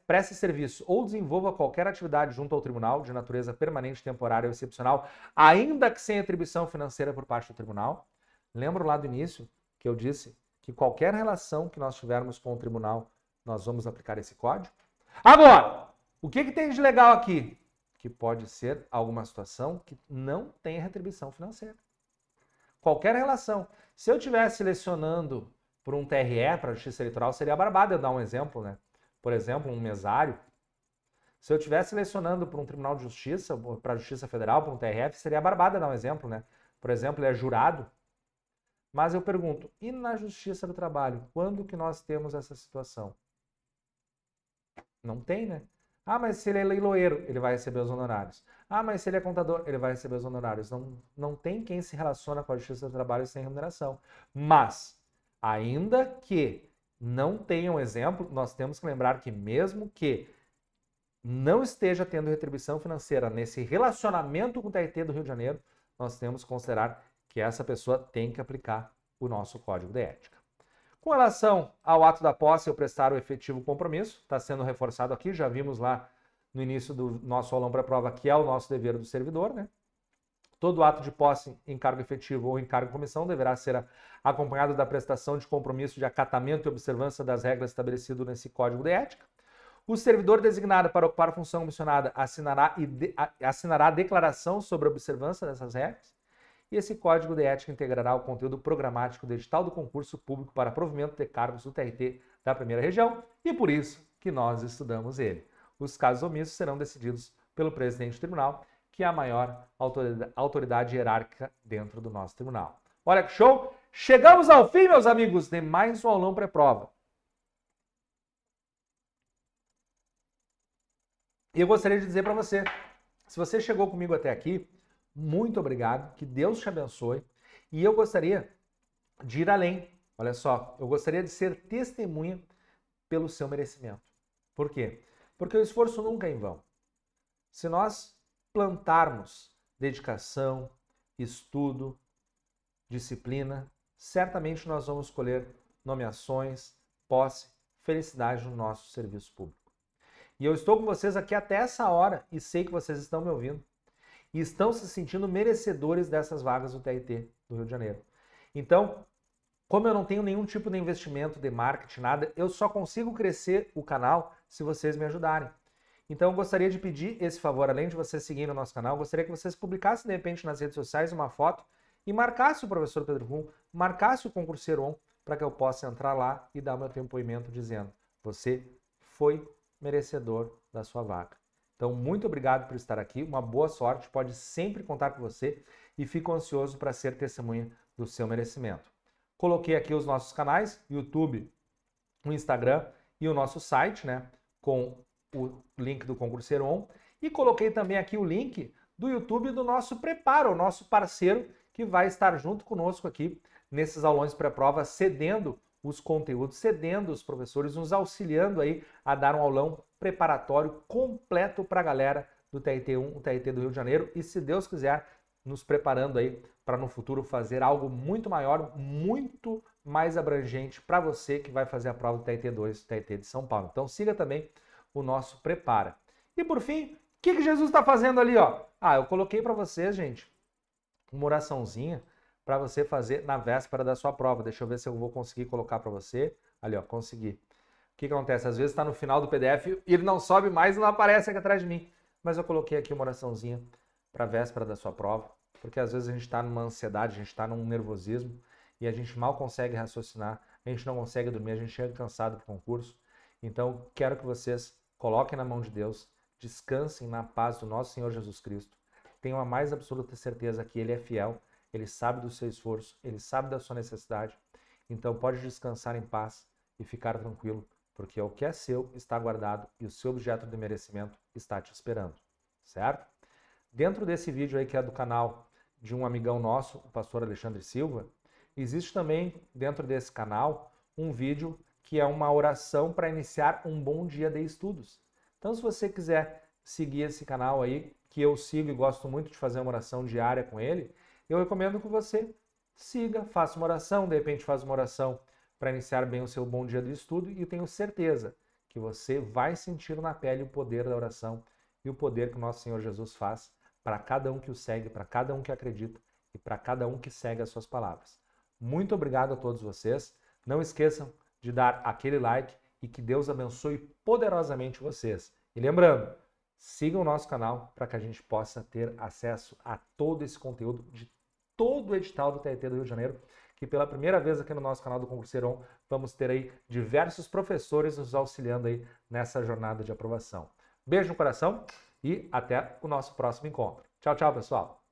preste serviço ou desenvolva qualquer atividade junto ao tribunal, de natureza permanente, temporária ou excepcional, ainda que sem atribuição financeira por parte do tribunal. Lembro lá do início que eu disse que qualquer relação que nós tivermos com o tribunal, nós vamos aplicar esse código. Agora, o que tem de legal aqui? Que pode ser alguma situação que não tem retribuição financeira. Qualquer relação. Se eu estivesse selecionando por um TRE para a Justiça Eleitoral, seria barbado eu dar um exemplo, né? Por exemplo, um mesário. Se eu estivesse selecionando por um Tribunal de Justiça, para a Justiça Federal, por um TRF, seria barbado eu dar um exemplo, né? Por exemplo, ele é jurado. Mas eu pergunto, e na Justiça do Trabalho, quando que nós temos essa situação? Não tem, né? Ah, mas se ele é leiloeiro, ele vai receber os honorários. Ah, mas se ele é contador, ele vai receber os honorários. Não tem quem se relaciona com a Justiça do Trabalho sem remuneração. Mas, ainda que não tenha um exemplo, nós temos que lembrar que mesmo que não esteja tendo retribuição financeira nesse relacionamento com o TRT do Rio de Janeiro, nós temos que considerar que essa pessoa tem que aplicar o nosso Código de Ética. Com relação ao ato da posse, eu prestar o efetivo compromisso, está sendo reforçado aqui, já vimos lá no início do nosso aulão para prova que é o nosso dever do servidor, né? Todo ato de posse em cargo efetivo ou em cargo em comissão deverá ser acompanhado da prestação de compromisso de acatamento e observância das regras estabelecidas nesse Código de Ética. O servidor designado para ocupar a função comissionada assinará a declaração sobre a observância dessas regras. E esse Código de Ética integrará o conteúdo programático do edital do concurso público para provimento de cargos do TRT da primeira região e por isso que nós estudamos ele. Os casos omissos serão decididos pelo presidente do tribunal, que é a maior autoridade hierárquica dentro do nosso tribunal. Olha que show! Chegamos ao fim, meus amigos, de mais um aulão pré-prova. E eu gostaria de dizer para você, se você chegou comigo até aqui, muito obrigado, que Deus te abençoe. E eu gostaria de ir além. Olha só, eu gostaria de ser testemunha pelo seu merecimento. Por quê? Porque o esforço nunca é em vão. Se nós plantarmos dedicação, estudo, disciplina, certamente nós vamos colher nomeações, posse, felicidade no nosso serviço público. E eu estou com vocês aqui até essa hora e sei que vocês estão me ouvindo e estão se sentindo merecedores dessas vagas do TRT do Rio de Janeiro. Então, como eu não tenho nenhum tipo de investimento de marketing, nada, eu só consigo crescer o canal se vocês me ajudarem. Então, eu gostaria de pedir esse favor, além de vocês seguirem o nosso canal, eu gostaria que vocês publicassem, de repente, nas redes sociais uma foto e marcasse o professor Pedro Rum, marcasse o Concurseiro On, para que eu possa entrar lá e dar meu depoimento dizendo: você foi merecedor da sua vaga. Então, muito obrigado por estar aqui, uma boa sorte, pode sempre contar com você e fico ansioso para ser testemunha do seu merecimento. Coloquei aqui os nossos canais, YouTube, o Instagram e o nosso site, né, com o link do Concurseiro On, e coloquei também aqui o link do YouTube do nosso Prepara, o nosso parceiro que vai estar junto conosco aqui nesses aulões pré-prova, cedendo os conteúdos, cedendo os professores, nos auxiliando aí a dar um aulão preparatório completo para a galera do TRT1, o TRT do Rio de Janeiro, e se Deus quiser, nos preparando aí para no futuro fazer algo muito maior, muito mais abrangente para você que vai fazer a prova do TRT2, TRT de São Paulo. Então siga também o nosso Prepara. E por fim, o que Jesus está fazendo ali, ó? Ah, eu coloquei para vocês, gente, uma oraçãozinha para você fazer na véspera da sua prova. Deixa eu ver se eu vou conseguir colocar para você. Ali, ó, consegui. O que acontece? Às vezes está no final do PDF e ele não sobe mais e não aparece aqui atrás de mim. Mas eu coloquei aqui uma oraçãozinha para a véspera da sua prova, porque às vezes a gente está numa ansiedade, a gente está num nervosismo e a gente mal consegue raciocinar, a gente não consegue dormir, a gente chega cansado para o concurso. Então, quero que vocês coloquem na mão de Deus, descansem na paz do nosso Senhor Jesus Cristo, tenham a mais absoluta certeza que Ele é fiel, Ele sabe do seu esforço, Ele sabe da sua necessidade. Então pode descansar em paz e ficar tranquilo, porque o que é seu está guardado e o seu objeto de merecimento está te esperando, certo? Dentro desse vídeo aí que é do canal de um amigão nosso, o pastor Alexandre Silva, existe também dentro desse canal um vídeo que é uma oração para iniciar um bom dia de estudos. Então se você quiser seguir esse canal aí, que eu sigo e gosto muito de fazer uma oração diária com ele, eu recomendo que você siga, faça uma oração, de repente faz uma oração para iniciar bem o seu bom dia de estudo e eu tenho certeza que você vai sentir na pele o poder da oração e o poder que o nosso Senhor Jesus faz para cada um que o segue, para cada um que acredita e para cada um que segue as suas palavras. Muito obrigado a todos vocês. Não esqueçam de dar aquele like e que Deus abençoe poderosamente vocês. E lembrando, sigam o nosso canal para que a gente possa ter acesso a todo esse conteúdo de todo o edital do TRT do Rio de Janeiro, que pela primeira vez aqui no nosso canal do Concurseiro On, vamos ter aí diversos professores nos auxiliando aí nessa jornada de aprovação. Beijo no coração e até o nosso próximo encontro. Tchau, tchau, pessoal!